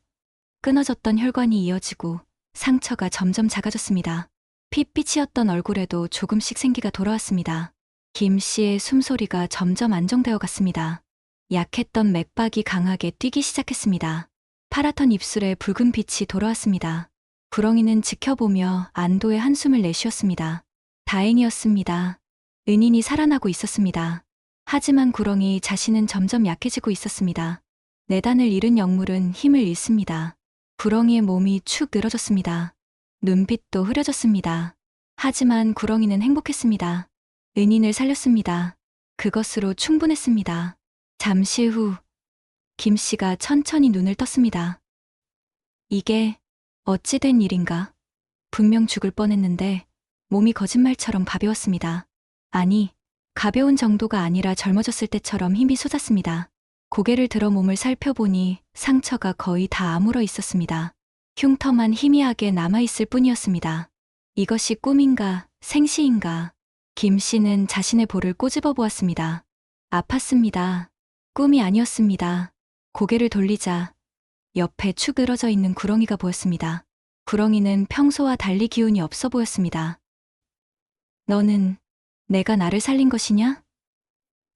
S1: 끊어졌던 혈관이 이어지고 상처가 점점 작아졌습니다. 핏빛이었던 얼굴에도 조금씩 생기가 돌아왔습니다. 김 씨의 숨소리가 점점 안정되어 갔습니다. 약했던 맥박이 강하게 뛰기 시작했습니다. 파랗던 입술에 붉은 빛이 돌아왔습니다. 구렁이는 지켜보며 안도의 한숨을 내쉬었습니다. 다행이었습니다. 은인이 살아나고 있었습니다. 하지만 구렁이 자신은 점점 약해지고 있었습니다. 내단을 잃은 영물은 힘을 잃습니다. 구렁이의 몸이 축 늘어졌습니다. 눈빛도 흐려졌습니다. 하지만 구렁이는 행복했습니다. 은인을 살렸습니다. 그것으로 충분했습니다. 잠시 후 김 씨가 천천히 눈을 떴습니다. 이게 어찌 된 일인가? 분명 죽을 뻔했는데 몸이 거짓말처럼 가벼웠습니다. 아니, 가벼운 정도가 아니라 젊어졌을 때처럼 힘이 솟았습니다. 고개를 들어 몸을 살펴보니 상처가 거의 다 아물어 있었습니다. 흉터만 희미하게 남아있을 뿐이었습니다. 이것이 꿈인가 생시인가? 김 씨는 자신의 볼을 꼬집어 보았습니다. 아팠습니다. 꿈이 아니었습니다. 고개를 돌리자 옆에 축 늘어져 있는 구렁이가 보였습니다. 구렁이는 평소와 달리 기운이 없어 보였습니다. 너는 내가 나를 살린 것이냐?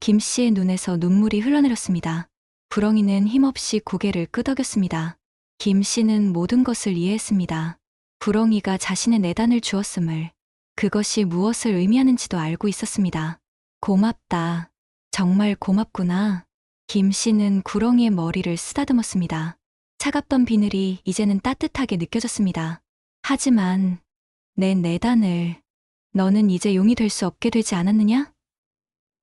S1: 김 씨의 눈에서 눈물이 흘러내렸습니다. 구렁이는 힘없이 고개를 끄덕였습니다. 김 씨는 모든 것을 이해했습니다. 구렁이가 자신의 내단을 주었음을, 그것이 무엇을 의미하는지도 알고 있었습니다. 고맙다. 정말 고맙구나. 김 씨는 구렁이의 머리를 쓰다듬었습니다. 차갑던 비늘이 이제는 따뜻하게 느껴졌습니다. 하지만 내 내단을, 너는 이제 용이 될 수 없게 되지 않았느냐?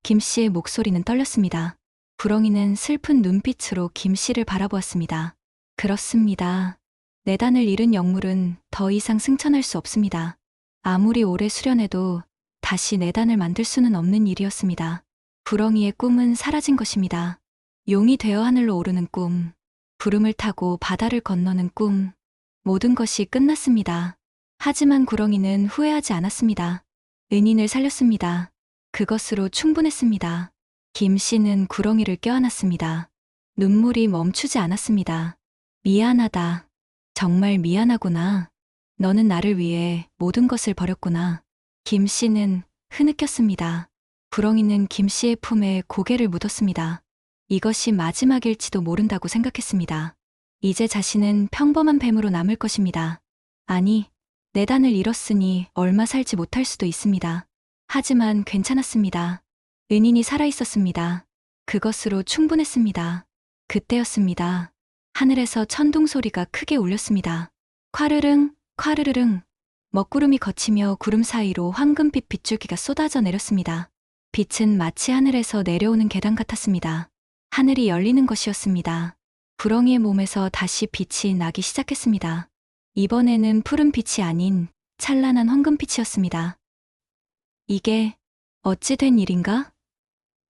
S1: 김 씨의 목소리는 떨렸습니다. 구렁이는 슬픈 눈빛으로 김 씨를 바라보았습니다. 그렇습니다. 내단을 잃은 영물은 더 이상 승천할 수 없습니다. 아무리 오래 수련해도 다시 내단을 만들 수는 없는 일이었습니다. 구렁이의 꿈은 사라진 것입니다. 용이 되어 하늘로 오르는 꿈, 구름을 타고 바다를 건너는 꿈, 모든 것이 끝났습니다. 하지만 구렁이는 후회하지 않았습니다. 은인을 살렸습니다. 그것으로 충분했습니다. 김 씨는 구렁이를 껴안았습니다. 눈물이 멈추지 않았습니다. 미안하다. 정말 미안하구나. 너는 나를 위해 모든 것을 버렸구나. 김 씨는 흐느꼈습니다. 구렁이는 김 씨의 품에 고개를 묻었습니다. 이것이 마지막일지도 모른다고 생각했습니다. 이제 자신은 평범한 뱀으로 남을 것입니다. 아니, 내단을 잃었으니 얼마 살지 못할 수도 있습니다. 하지만 괜찮았습니다. 은인이 살아있었습니다. 그것으로 충분했습니다. 그때였습니다. 하늘에서 천둥 소리가 크게 울렸습니다. 콰르릉, 콰르르릉. 먹구름이 걷히며 구름 사이로 황금빛 빗줄기가 쏟아져 내렸습니다. 빛은 마치 하늘에서 내려오는 계단 같았습니다. 하늘이 열리는 것이었습니다. 구렁이의 몸에서 다시 빛이 나기 시작했습니다. 이번에는 푸른 빛이 아닌 찬란한 황금빛이었습니다. 이게 어찌 된 일인가?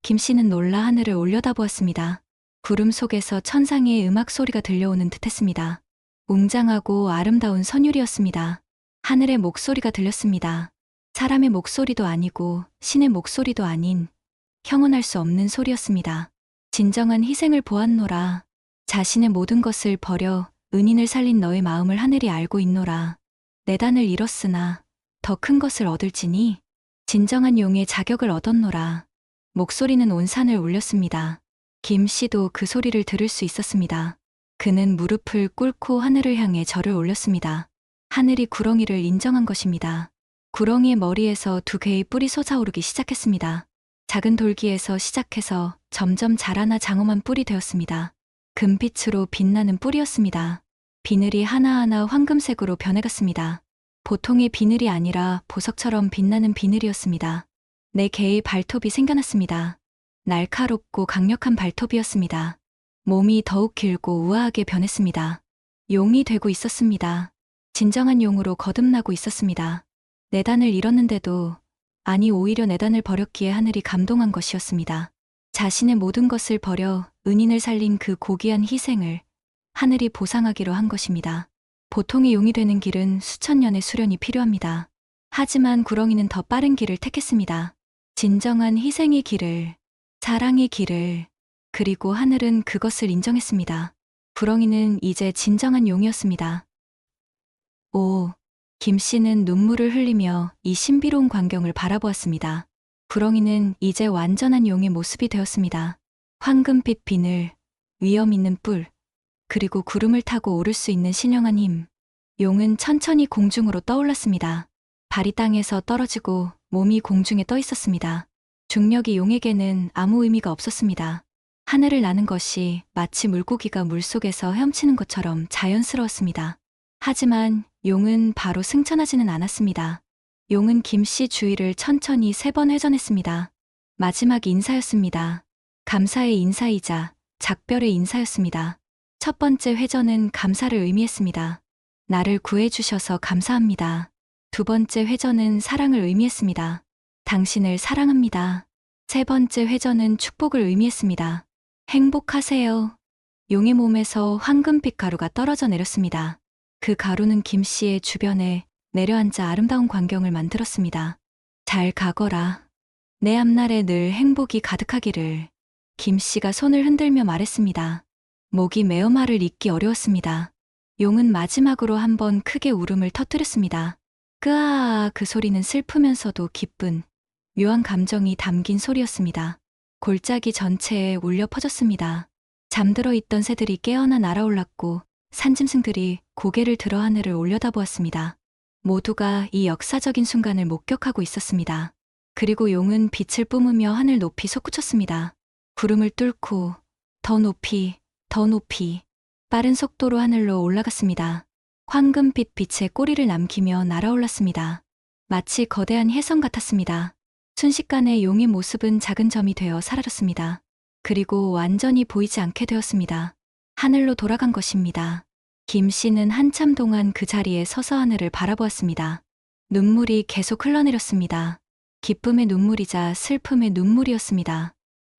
S1: 김 씨는 놀라 하늘을 올려다보았습니다. 구름 속에서 천상의 음악 소리가 들려오는 듯했습니다. 웅장하고 아름다운 선율이었습니다. 하늘의 목소리가 들렸습니다. 사람의 목소리도 아니고 신의 목소리도 아닌 형언할 수 없는 소리였습니다. 진정한 희생을 보았노라. 자신의 모든 것을 버려 은인을 살린 너의 마음을 하늘이 알고 있노라. 내 단을 잃었으나 더 큰 것을 얻을지니 진정한 용의 자격을 얻었노라. 목소리는 온 산을 울렸습니다. 김 씨도 그 소리를 들을 수 있었습니다. 그는 무릎을 꿇고 하늘을 향해 절을 올렸습니다. 하늘이 구렁이를 인정한 것입니다. 구렁이의 머리에서 두 개의 뿔이 솟아오르기 시작했습니다. 작은 돌기에서 시작해서 점점 자라나 장엄한 뿔이 되었습니다. 금빛으로 빛나는 뿔이었습니다. 비늘이 하나하나 황금색으로 변해갔습니다. 보통의 비늘이 아니라 보석처럼 빛나는 비늘이었습니다. 네 개의 발톱이 생겨났습니다. 날카롭고 강력한 발톱이었습니다. 몸이 더욱 길고 우아하게 변했습니다. 용이 되고 있었습니다. 진정한 용으로 거듭나고 있었습니다. 내 단을 잃었는데도, 아니 오히려 내 단을 버렸기에 하늘이 감동한 것이었습니다. 자신의 모든 것을 버려 은인을 살린 그 고귀한 희생을 하늘이 보상하기로 한 것입니다. 보통의 용이 되는 길은 수천 년의 수련이 필요합니다. 하지만 구렁이는 더 빠른 길을 택했습니다. 진정한 희생의 길을, 사랑의 길을, 그리고 하늘은 그것을 인정했습니다. 구렁이는 이제 진정한 용이었습니다. 오, 김 씨는 눈물을 흘리며 이 신비로운 광경을 바라보았습니다. 구렁이는 이제 완전한 용의 모습이 되었습니다. 황금빛 비늘, 위엄 있는 뿔, 그리고 구름을 타고 오를 수 있는 신령한 힘. 용은 천천히 공중으로 떠올랐습니다. 발이 땅에서 떨어지고 몸이 공중에 떠 있었습니다. 중력이 용에게는 아무 의미가 없었습니다. 하늘을 나는 것이 마치 물고기가 물속에서 헤엄치는 것처럼 자연스러웠습니다. 하지만 용은 바로 승천하지는 않았습니다. 용은 김 씨 주위를 천천히 3번 회전했습니다. 마지막 인사였습니다. 감사의 인사이자 작별의 인사였습니다. 첫 번째 회전은 감사를 의미했습니다. 나를 구해주셔서 감사합니다. 두 번째 회전은 사랑을 의미했습니다. 당신을 사랑합니다. 세 번째 회전은 축복을 의미했습니다. 행복하세요. 용의 몸에서 황금빛 가루가 떨어져 내렸습니다. 그 가루는 김 씨의 주변에 내려앉아 아름다운 광경을 만들었습니다. 잘 가거라. 내 앞날에 늘 행복이 가득하기를. 김 씨가 손을 흔들며 말했습니다. 목이 메어 말을 잇기 어려웠습니다. 용은 마지막으로 한번 크게 울음을 터뜨렸습니다. 끄아, 그 소리는 슬프면서도 기쁜, 묘한 감정이 담긴 소리였습니다. 골짜기 전체에 울려 퍼졌습니다. 잠들어 있던 새들이 깨어나 날아올랐고 산짐승들이 고개를 들어 하늘을 올려다보았습니다. 모두가 이 역사적인 순간을 목격하고 있었습니다. 그리고 용은 빛을 뿜으며 하늘 높이 솟구쳤습니다. 구름을 뚫고 더 높이, 더 높이 빠른 속도로 하늘로 올라갔습니다. 황금빛 빛에 꼬리를 남기며 날아올랐습니다. 마치 거대한 혜성 같았습니다. 순식간에 용의 모습은 작은 점이 되어 사라졌습니다. 그리고 완전히 보이지 않게 되었습니다. 하늘로 돌아간 것입니다. 김 씨는 한참 동안 그 자리에 서서 하늘을 바라보았습니다. 눈물이 계속 흘러내렸습니다. 기쁨의 눈물이자 슬픔의 눈물이었습니다.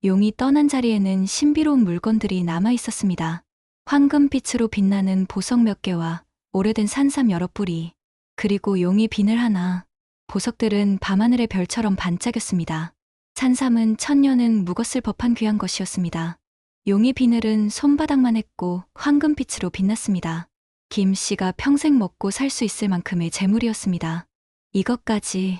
S1: 용이 떠난 자리에는 신비로운 물건들이 남아 있었습니다. 황금빛으로 빛나는 보석 몇 개와 오래된 산삼 여러 뿌리, 그리고 용의 비늘 하나. 보석들은 밤하늘의 별처럼 반짝였습니다. 산삼은 천년은 묵었을 법한 귀한 것이었습니다. 용의 비늘은 손바닥만 했고 황금빛으로 빛났습니다. 김 씨가 평생 먹고 살 수 있을 만큼의 재물이었습니다. 이것까지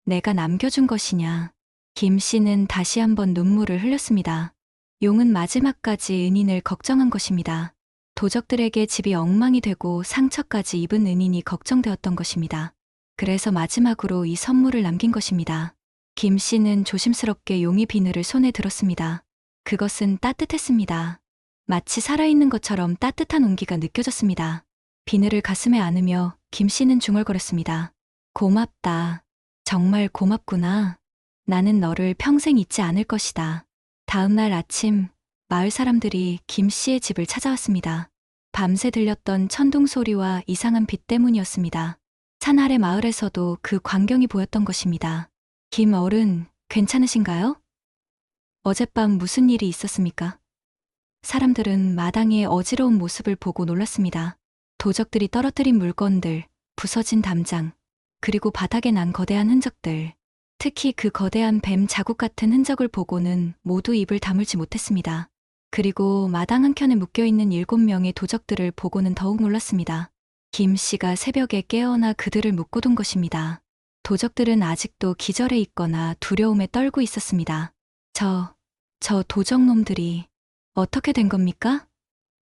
S1: 내가 남겨준 것이냐. 김 씨는 다시 한번 눈물을 흘렸습니다. 용은 마지막까지 은인을 걱정한 것입니다. 도적들에게 집이 엉망이 되고 상처까지 입은 은인이 걱정되었던 것입니다. 그래서 마지막으로 이 선물을 남긴 것입니다. 김 씨는 조심스럽게 용의 비늘을 손에 들었습니다. 그것은 따뜻했습니다. 마치 살아있는 것처럼 따뜻한 온기가 느껴졌습니다. 비늘을 가슴에 안으며 김 씨는 중얼거렸습니다. 고맙다. 정말 고맙구나. 나는 너를 평생 잊지 않을 것이다. 다음 날 아침, 마을 사람들이 김 씨의 집을 찾아왔습니다. 밤새 들렸던 천둥 소리와 이상한 빛 때문이었습니다. 산 아래 마을에서도 그 광경이 보였던 것입니다. 김 어른, 괜찮으신가요? 어젯밤 무슨 일이 있었습니까? 사람들은 마당의 어지러운 모습을 보고 놀랐습니다. 도적들이 떨어뜨린 물건들, 부서진 담장, 그리고 바닥에 난 거대한 흔적들. 특히 그 거대한 뱀 자국 같은 흔적을 보고는 모두 입을 다물지 못했습니다. 그리고 마당 한켠에 묶여있는 7명의 도적들을 보고는 더욱 놀랐습니다. 김 씨가 새벽에 깨어나 그들을 묶어둔 것입니다. 도적들은 아직도 기절해 있거나 두려움에 떨고 있었습니다. 저 도적놈들이 어떻게 된 겁니까?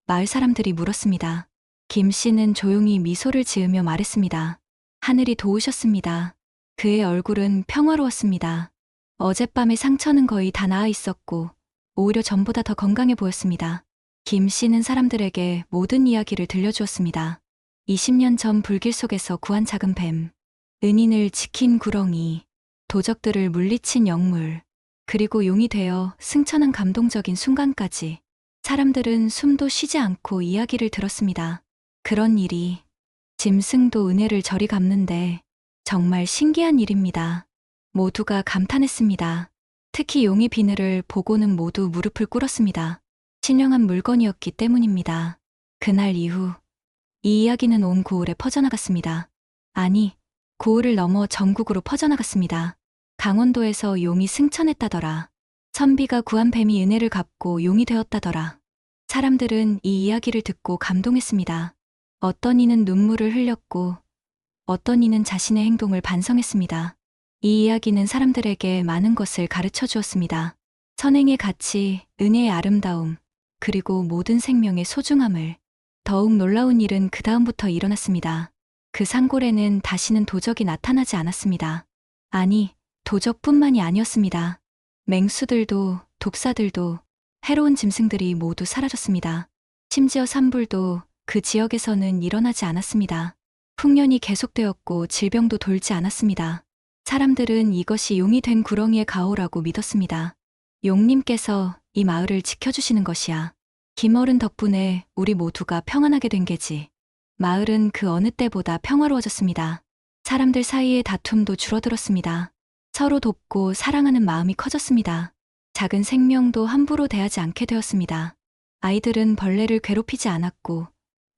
S1: 마을 사람들이 물었습니다. 김 씨는 조용히 미소를 지으며 말했습니다. 하늘이 도우셨습니다. 그의 얼굴은 평화로웠습니다. 어젯밤의 상처는 거의 다 나아 있었고 오히려 전보다 더 건강해 보였습니다. 김 씨는 사람들에게 모든 이야기를 들려주었습니다. 20년 전 불길 속에서 구한 작은 뱀, 은인을 지킨 구렁이, 도적들을 물리친 영물, 그리고 용이 되어 승천한 감동적인 순간까지 사람들은 숨도 쉬지 않고 이야기를 들었습니다. 그런 일이 짐승도 은혜를 저리 갚는데 정말 신기한 일입니다. 모두가 감탄했습니다. 특히 용이 비늘을 보고는 모두 무릎을 꿇었습니다. 신령한 물건이었기 때문입니다. 그날 이후 이 이야기는 온 고을에 퍼져나갔습니다. 아니, 고을을 넘어 전국으로 퍼져나갔습니다. 강원도에서 용이 승천했다더라. 선비가 구한 뱀이 은혜를 갚고 용이 되었다더라. 사람들은 이 이야기를 듣고 감동했습니다. 어떤 이는 눈물을 흘렸고 어떤 이는 자신의 행동을 반성했습니다. 이 이야기는 사람들에게 많은 것을 가르쳐 주었습니다. 선행의 가치, 은혜의 아름다움, 그리고 모든 생명의 소중함을. 더욱 놀라운 일은 그 다음부터 일어났습니다. 그 산골에는 다시는 도적이 나타나지 않았습니다. 아니, 도적뿐만이 아니었습니다. 맹수들도, 독사들도, 해로운 짐승들이 모두 사라졌습니다. 심지어 산불도 그 지역에서는 일어나지 않았습니다. 풍년이 계속되었고 질병도 돌지 않았습니다. 사람들은 이것이 용이 된 구렁이의 가호라고 믿었습니다. 용님께서 이 마을을 지켜주시는 것이야. 김어른 덕분에 우리 모두가 평안하게 된 게지. 마을은 그 어느 때보다 평화로워졌습니다. 사람들 사이의 다툼도 줄어들었습니다. 서로 돕고 사랑하는 마음이 커졌습니다. 작은 생명도 함부로 대하지 않게 되었습니다. 아이들은 벌레를 괴롭히지 않았고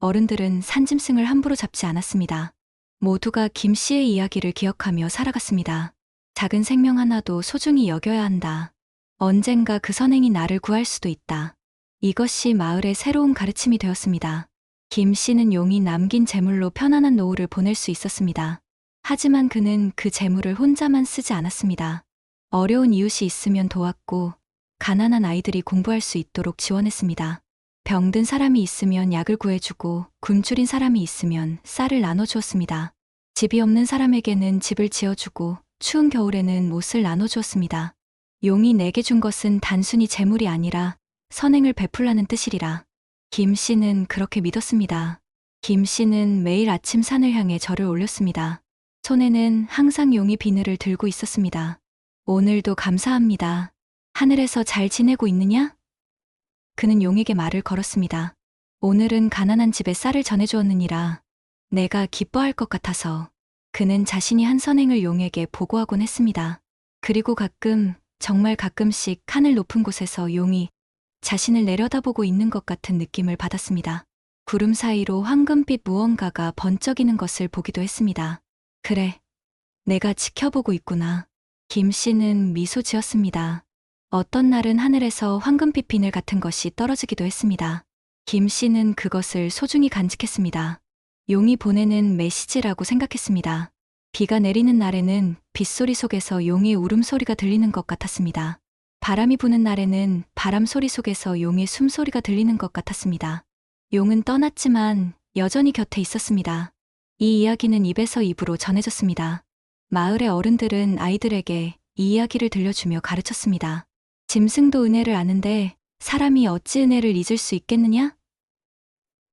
S1: 어른들은 산짐승을 함부로 잡지 않았습니다. 모두가 김 씨의 이야기를 기억하며 살아갔습니다. 작은 생명 하나도 소중히 여겨야 한다. 언젠가 그 선행이 나를 구할 수도 있다. 이것이 마을의 새로운 가르침이 되었습니다. 김 씨는 용이 남긴 재물로 편안한 노후를 보낼 수 있었습니다. 하지만 그는 그 재물을 혼자만 쓰지 않았습니다. 어려운 이웃이 있으면 도왔고 가난한 아이들이 공부할 수 있도록 지원했습니다. 병든 사람이 있으면 약을 구해주고 굶주린 사람이 있으면 쌀을 나눠주었습니다. 집이 없는 사람에게는 집을 지어주고 추운 겨울에는 옷을 나눠주었습니다. 용이 내게 준 것은 단순히 재물이 아니라 선행을 베풀라는 뜻이리라. 김 씨는 그렇게 믿었습니다. 김 씨는 매일 아침 산을 향해 절을 올렸습니다. 손에는 항상 용이 비늘을 들고 있었습니다. 오늘도 감사합니다. 하늘에서 잘 지내고 있느냐? 그는 용에게 말을 걸었습니다. 오늘은 가난한 집에 쌀을 전해주었느니라. 내가 기뻐할 것 같아서. 그는 자신이 한 선행을 용에게 보고하곤 했습니다. 그리고 가끔, 정말 가끔씩 하늘 높은 곳에서 용이 자신을 내려다보고 있는 것 같은 느낌을 받았습니다. 구름 사이로 황금빛 무언가가 번쩍이는 것을 보기도 했습니다. 그래, 내가 지켜보고 있구나. 김 씨는 미소 지었습니다. 어떤 날은 하늘에서 황금빛 비늘 같은 것이 떨어지기도 했습니다. 김 씨는 그것을 소중히 간직했습니다. 용이 보내는 메시지라고 생각했습니다. 비가 내리는 날에는 빗소리 속에서 용의 울음소리가 들리는 것 같았습니다. 바람이 부는 날에는 바람 소리 속에서 용의 숨소리가 들리는 것 같았습니다. 용은 떠났지만 여전히 곁에 있었습니다. 이 이야기는 입에서 입으로 전해졌습니다. 마을의 어른들은 아이들에게 이 이야기를 들려주며 가르쳤습니다. 짐승도 은혜를 아는데 사람이 어찌 은혜를 잊을 수 있겠느냐?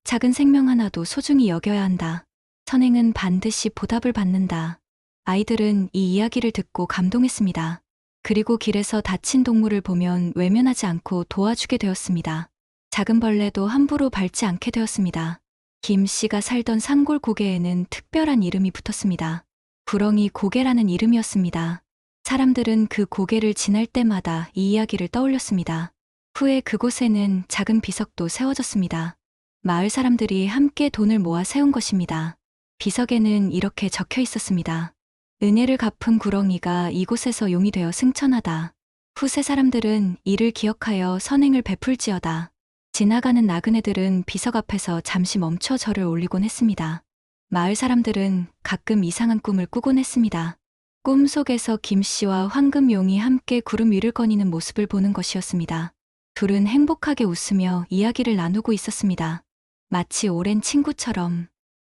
S1: 작은 생명 하나도 소중히 여겨야 한다. 선행은 반드시 보답을 받는다. 아이들은 이 이야기를 듣고 감동했습니다. 그리고 길에서 다친 동물을 보면 외면하지 않고 도와주게 되었습니다. 작은 벌레도 함부로 밟지 않게 되었습니다. 김 씨가 살던 산골 고개에는 특별한 이름이 붙었습니다. 구렁이 고개라는 이름이었습니다. 사람들은 그 고개를 지날 때마다 이 이야기를 떠올렸습니다. 후에 그곳에는 작은 비석도 세워졌습니다. 마을 사람들이 함께 돈을 모아 세운 것입니다. 비석에는 이렇게 적혀 있었습니다. 은혜를 갚은 구렁이가 이곳에서 용이 되어 승천하다. 후세 사람들은 이를 기억하여 선행을 베풀지어다. 지나가는 나그네들은 비석 앞에서 잠시 멈춰 절을 올리곤 했습니다. 마을 사람들은 가끔 이상한 꿈을 꾸곤 했습니다. 꿈 속에서 김씨와 황금용이 함께 구름 위를 거니는 모습을 보는 것이었습니다. 둘은 행복하게 웃으며 이야기를 나누고 있었습니다. 마치 오랜 친구처럼.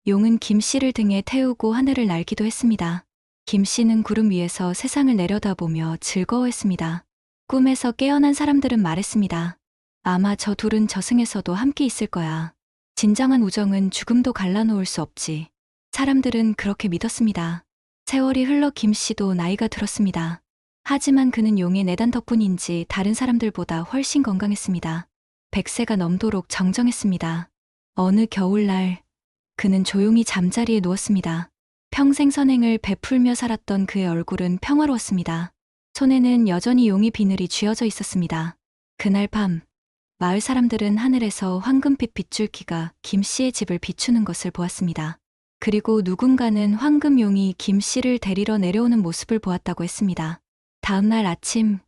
S1: 용은 김씨를 등에 태우고 하늘을 날기도 했습니다. 김씨는 구름 위에서 세상을 내려다보며 즐거워했습니다. 꿈에서 깨어난 사람들은 말했습니다. 아마 저 둘은 저승에서도 함께 있을 거야. 진정한 우정은 죽음도 갈라놓을 수 없지. 사람들은 그렇게 믿었습니다. 세월이 흘러 김씨도 나이가 들었습니다. 하지만 그는 용의 내단 덕분인지 다른 사람들보다 훨씬 건강했습니다. 100세가 넘도록 정정했습니다. 어느 겨울날 그는 조용히 잠자리에 누웠습니다. 평생 선행을 베풀며 살았던 그의 얼굴은 평화로웠습니다. 손에는 여전히 용의 비늘이 쥐어져 있었습니다. 그날 밤 마을 사람들은 하늘에서 황금빛 빗줄기가 김씨의 집을 비추는 것을 보았습니다. 그리고 누군가는 황금용이 김씨를 데리러 내려오는 모습을 보았다고 했습니다. 다음 날 아침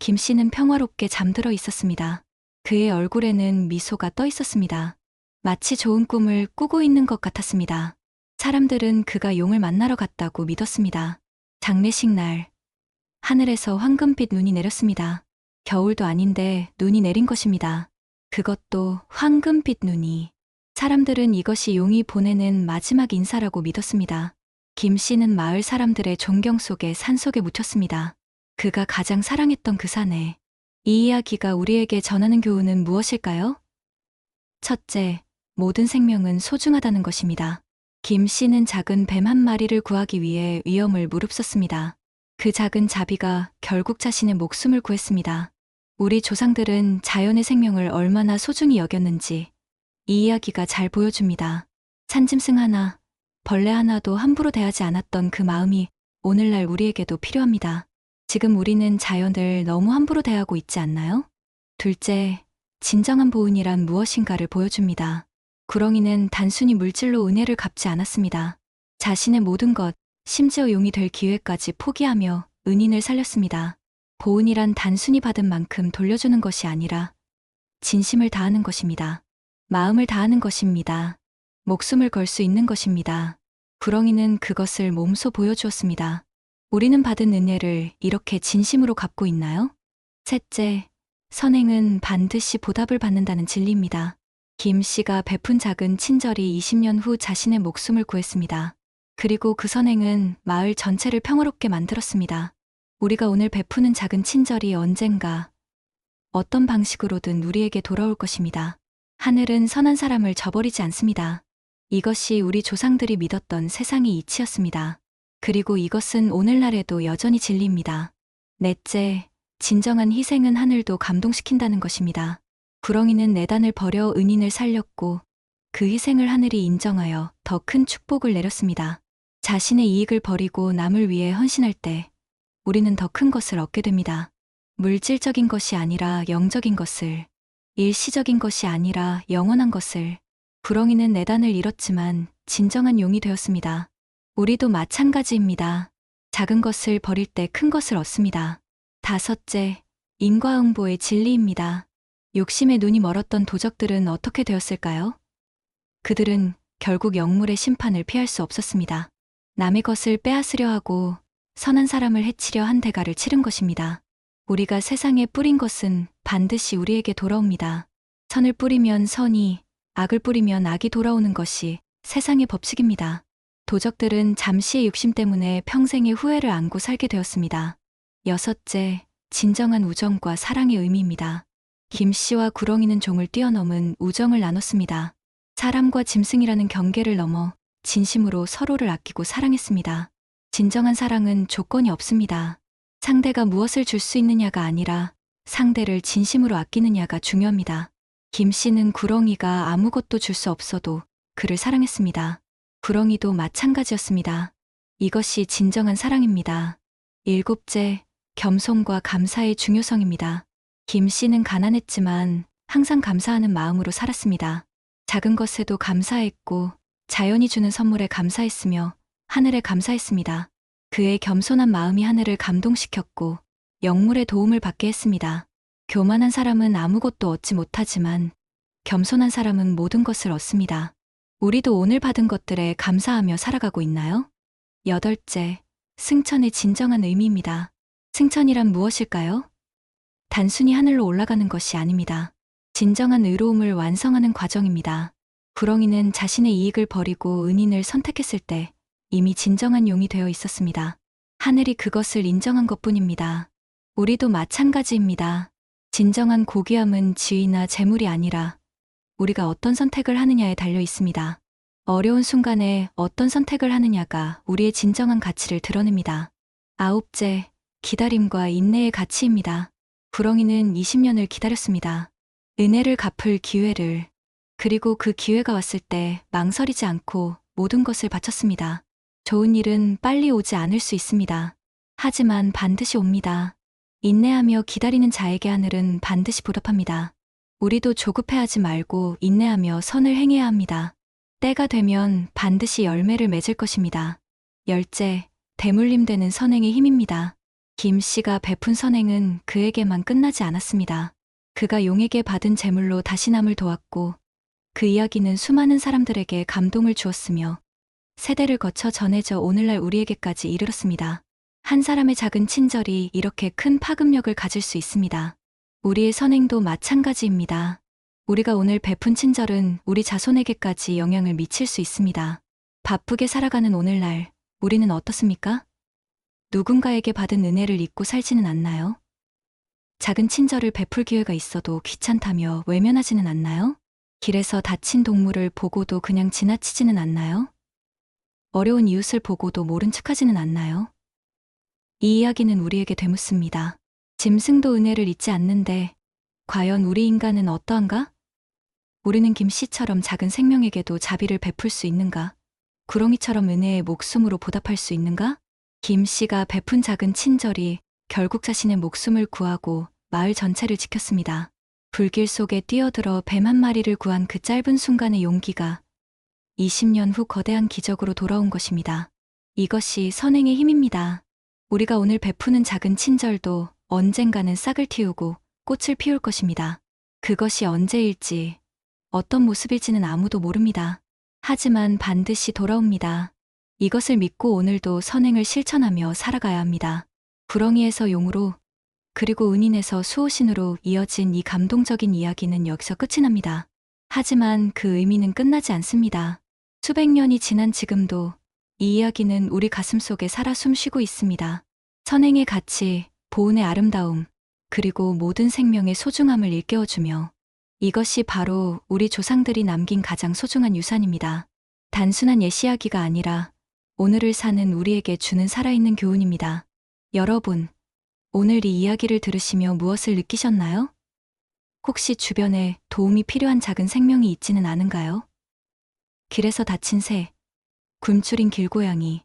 S1: 김씨는 평화롭게 잠들어 있었습니다. 그의 얼굴에는 미소가 떠 있었습니다. 마치 좋은 꿈을 꾸고 있는 것 같았습니다. 사람들은 그가 용을 만나러 갔다고 믿었습니다. 장례식 날 하늘에서 황금빛 눈이 내렸습니다. 겨울도 아닌데 눈이 내린 것입니다. 그것도 황금빛 눈이. 사람들은 이것이 용이 보내는 마지막 인사라고 믿었습니다. 김씨는 마을 사람들의 존경 속에 산속에 묻혔습니다. 그가 가장 사랑했던 그 산에. 이 이야기가 우리에게 전하는 교훈은 무엇일까요? 첫째, 모든 생명은 소중하다는 것입니다. 김씨는 작은 뱀 한 마리를 구하기 위해 위험을 무릅썼습니다. 그 작은 자비가 결국 자신의 목숨을 구했습니다. 우리 조상들은 자연의 생명을 얼마나 소중히 여겼는지 이 이야기가 잘 보여줍니다. 산짐승 하나, 벌레 하나도 함부로 대하지 않았던 그 마음이 오늘날 우리에게도 필요합니다. 지금 우리는 자연을 너무 함부로 대하고 있지 않나요? 둘째, 진정한 보은이란 무엇인가를 보여줍니다. 구렁이는 단순히 물질로 은혜를 갚지 않았습니다. 자신의 모든 것, 심지어 용이 될 기회까지 포기하며 은인을 살렸습니다. 보은이란 단순히 받은 만큼 돌려주는 것이 아니라 진심을 다하는 것입니다. 마음을 다하는 것입니다. 목숨을 걸 수 있는 것입니다. 구렁이는 그것을 몸소 보여주었습니다. 우리는 받은 은혜를 이렇게 진심으로 갚고 있나요? 셋째, 선행은 반드시 보답을 받는다는 진리입니다. 김씨가 베푼 작은 친절이 20년 후 자신의 목숨을 구했습니다. 그리고 그 선행은 마을 전체를 평화롭게 만들었습니다. 우리가 오늘 베푸는 작은 친절이 언젠가 어떤 방식으로든 우리에게 돌아올 것입니다. 하늘은 선한 사람을 저버리지 않습니다. 이것이 우리 조상들이 믿었던 세상의 이치였습니다. 그리고 이것은 오늘날에도 여전히 진리입니다. 넷째, 진정한 희생은 하늘도 감동시킨다는 것입니다. 구렁이는 내단을 버려 은인을 살렸고 그 희생을 하늘이 인정하여 더 큰 축복을 내렸습니다. 자신의 이익을 버리고 남을 위해 헌신할 때 우리는 더 큰 것을 얻게 됩니다. 물질적인 것이 아니라 영적인 것을, 일시적인 것이 아니라 영원한 것을. 구렁이는 내단을 잃었지만 진정한 용이 되었습니다. 우리도 마찬가지입니다. 작은 것을 버릴 때 큰 것을 얻습니다. 다섯째, 인과응보의 진리입니다. 욕심에 눈이 멀었던 도적들은 어떻게 되었을까요? 그들은 결국 영물의 심판을 피할 수 없었습니다. 남의 것을 빼앗으려 하고 선한 사람을 해치려 한 대가를 치른 것입니다. 우리가 세상에 뿌린 것은 반드시 우리에게 돌아옵니다. 선을 뿌리면 선이, 악을 뿌리면 악이 돌아오는 것이 세상의 법칙입니다. 도적들은 잠시의 욕심 때문에 평생의 후회를 안고 살게 되었습니다. 여섯째, 진정한 우정과 사랑의 의미입니다. 김씨와 구렁이는 종을 뛰어넘은 우정을 나눴습니다. 사람과 짐승이라는 경계를 넘어 진심으로 서로를 아끼고 사랑했습니다. 진정한 사랑은 조건이 없습니다. 상대가 무엇을 줄 수 있느냐가 아니라 상대를 진심으로 아끼느냐가 중요합니다. 김씨는 구렁이가 아무것도 줄 수 없어도 그를 사랑했습니다. 구렁이도 마찬가지였습니다. 이것이 진정한 사랑입니다. 일곱째, 겸손과 감사의 중요성입니다. 김씨는 가난했지만 항상 감사하는 마음으로 살았습니다. 작은 것에도 감사했고 자연이 주는 선물에 감사했으며 하늘에 감사했습니다. 그의 겸손한 마음이 하늘을 감동시켰고 영물의 도움을 받게 했습니다. 교만한 사람은 아무것도 얻지 못하지만 겸손한 사람은 모든 것을 얻습니다. 우리도 오늘 받은 것들에 감사하며 살아가고 있나요? 여덟째, 승천의 진정한 의미입니다. 승천이란 무엇일까요? 단순히 하늘로 올라가는 것이 아닙니다. 진정한 의로움을 완성하는 과정입니다. 구렁이는 자신의 이익을 버리고 은인을 선택했을 때 이미 진정한 용이 되어 있었습니다. 하늘이 그것을 인정한 것뿐입니다. 우리도 마찬가지입니다. 진정한 고귀함은 지위나 재물이 아니라 우리가 어떤 선택을 하느냐에 달려 있습니다. 어려운 순간에 어떤 선택을 하느냐가 우리의 진정한 가치를 드러냅니다. 아홉째, 기다림과 인내의 가치입니다. 구렁이는 20년을 기다렸습니다. 은혜를 갚을 기회를, 그리고 그 기회가 왔을 때 망설이지 않고 모든 것을 바쳤습니다. 좋은 일은 빨리 오지 않을 수 있습니다. 하지만 반드시 옵니다. 인내하며 기다리는 자에게 하늘은 반드시 보답합니다. 우리도 조급해하지 말고 인내하며 선을 행해야 합니다. 때가 되면 반드시 열매를 맺을 것입니다. 열째, 대물림되는 선행의 힘입니다. 김 씨가 베푼 선행은 그에게만 끝나지 않았습니다. 그가 용에게 받은 재물로 다시 남을 도왔고 그 이야기는 수많은 사람들에게 감동을 주었으며 세대를 거쳐 전해져 오늘날 우리에게까지 이르렀습니다. 한 사람의 작은 친절이 이렇게 큰 파급력을 가질 수 있습니다. 우리의 선행도 마찬가지입니다. 우리가 오늘 베푼 친절은 우리 자손에게까지 영향을 미칠 수 있습니다. 바쁘게 살아가는 오늘날 우리는 어떻습니까? 누군가에게 받은 은혜를 잊고 살지는 않나요? 작은 친절을 베풀 기회가 있어도 귀찮다며 외면하지는 않나요? 길에서 다친 동물을 보고도 그냥 지나치지는 않나요? 어려운 이웃을 보고도 모른 척하지는 않나요? 이 이야기는 우리에게 되묻습니다. 짐승도 은혜를 잊지 않는데 과연 우리 인간은 어떠한가? 우리는 김 씨처럼 작은 생명에게도 자비를 베풀 수 있는가? 구렁이처럼 은혜의 목숨으로 보답할 수 있는가? 김 씨가 베푼 작은 친절이 결국 자신의 목숨을 구하고 마을 전체를 지켰습니다. 불길 속에 뛰어들어 뱀 한 마리를 구한 그 짧은 순간의 용기가 20년 후 거대한 기적으로 돌아온 것입니다. 이것이 선행의 힘입니다. 우리가 오늘 베푸는 작은 친절도 언젠가는 싹을 틔우고 꽃을 피울 것입니다. 그것이 언제일지, 어떤 모습일지는 아무도 모릅니다. 하지만 반드시 돌아옵니다. 이것을 믿고 오늘도 선행을 실천하며 살아가야 합니다. 구렁이에서 용으로, 그리고 은인에서 수호신으로 이어진 이 감동적인 이야기는 여기서 끝이 납니다. 하지만 그 의미는 끝나지 않습니다. 수백 년이 지난 지금도 이 이야기는 우리 가슴 속에 살아 숨쉬고 있습니다. 선행의 가치, 보은의 아름다움, 그리고 모든 생명의 소중함을 일깨워주며 이것이 바로 우리 조상들이 남긴 가장 소중한 유산입니다. 단순한 옛 이야기가 아니라 오늘을 사는 우리에게 주는 살아있는 교훈입니다. 여러분, 오늘 이 이야기를 들으시며 무엇을 느끼셨나요? 혹시 주변에 도움이 필요한 작은 생명이 있지는 않은가요? 길에서 다친 새, 굶주린 길고양이,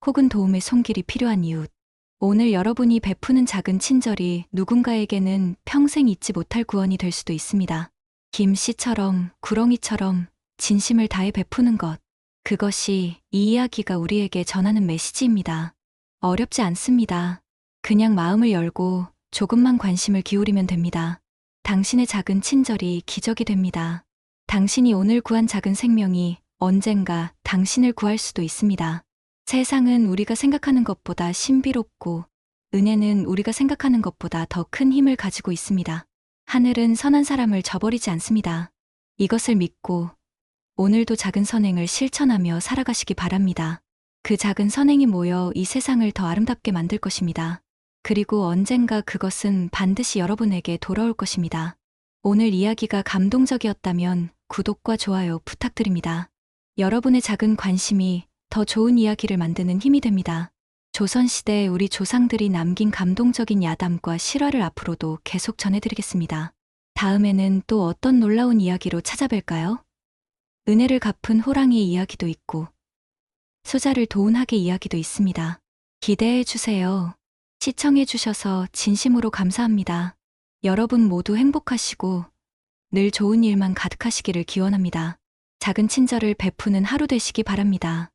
S1: 혹은 도움의 손길이 필요한 이웃. 오늘 여러분이 베푸는 작은 친절이 누군가에게는 평생 잊지 못할 구원이 될 수도 있습니다. 김 씨처럼, 구렁이처럼 진심을 다해 베푸는 것. 그것이 이 이야기가 우리에게 전하는 메시지입니다. 어렵지 않습니다. 그냥 마음을 열고 조금만 관심을 기울이면 됩니다. 당신의 작은 친절이 기적이 됩니다. 당신이 오늘 구한 작은 생명이 언젠가 당신을 구할 수도 있습니다. 세상은 우리가 생각하는 것보다 신비롭고 은혜는 우리가 생각하는 것보다 더 큰 힘을 가지고 있습니다. 하늘은 선한 사람을 저버리지 않습니다. 이것을 믿고 오늘도 작은 선행을 실천하며 살아가시기 바랍니다. 그 작은 선행이 모여 이 세상을 더 아름답게 만들 것입니다. 그리고 언젠가 그것은 반드시 여러분에게 돌아올 것입니다. 오늘 이야기가 감동적이었다면 구독과 좋아요 부탁드립니다. 여러분의 작은 관심이 더 좋은 이야기를 만드는 힘이 됩니다. 조선시대 우리 조상들이 남긴 감동적인 야담과 실화를 앞으로도 계속 전해드리겠습니다. 다음에는 또 어떤 놀라운 이야기로 찾아뵐까요? 은혜를 갚은 호랑이의 이야기도 있고 소자를 도운 학의 이야기도 있습니다. 기대해 주세요. 시청해 주셔서 진심으로 감사합니다. 여러분 모두 행복하시고 늘 좋은 일만 가득하시기를 기원합니다. 작은 친절을 베푸는 하루 되시기 바랍니다.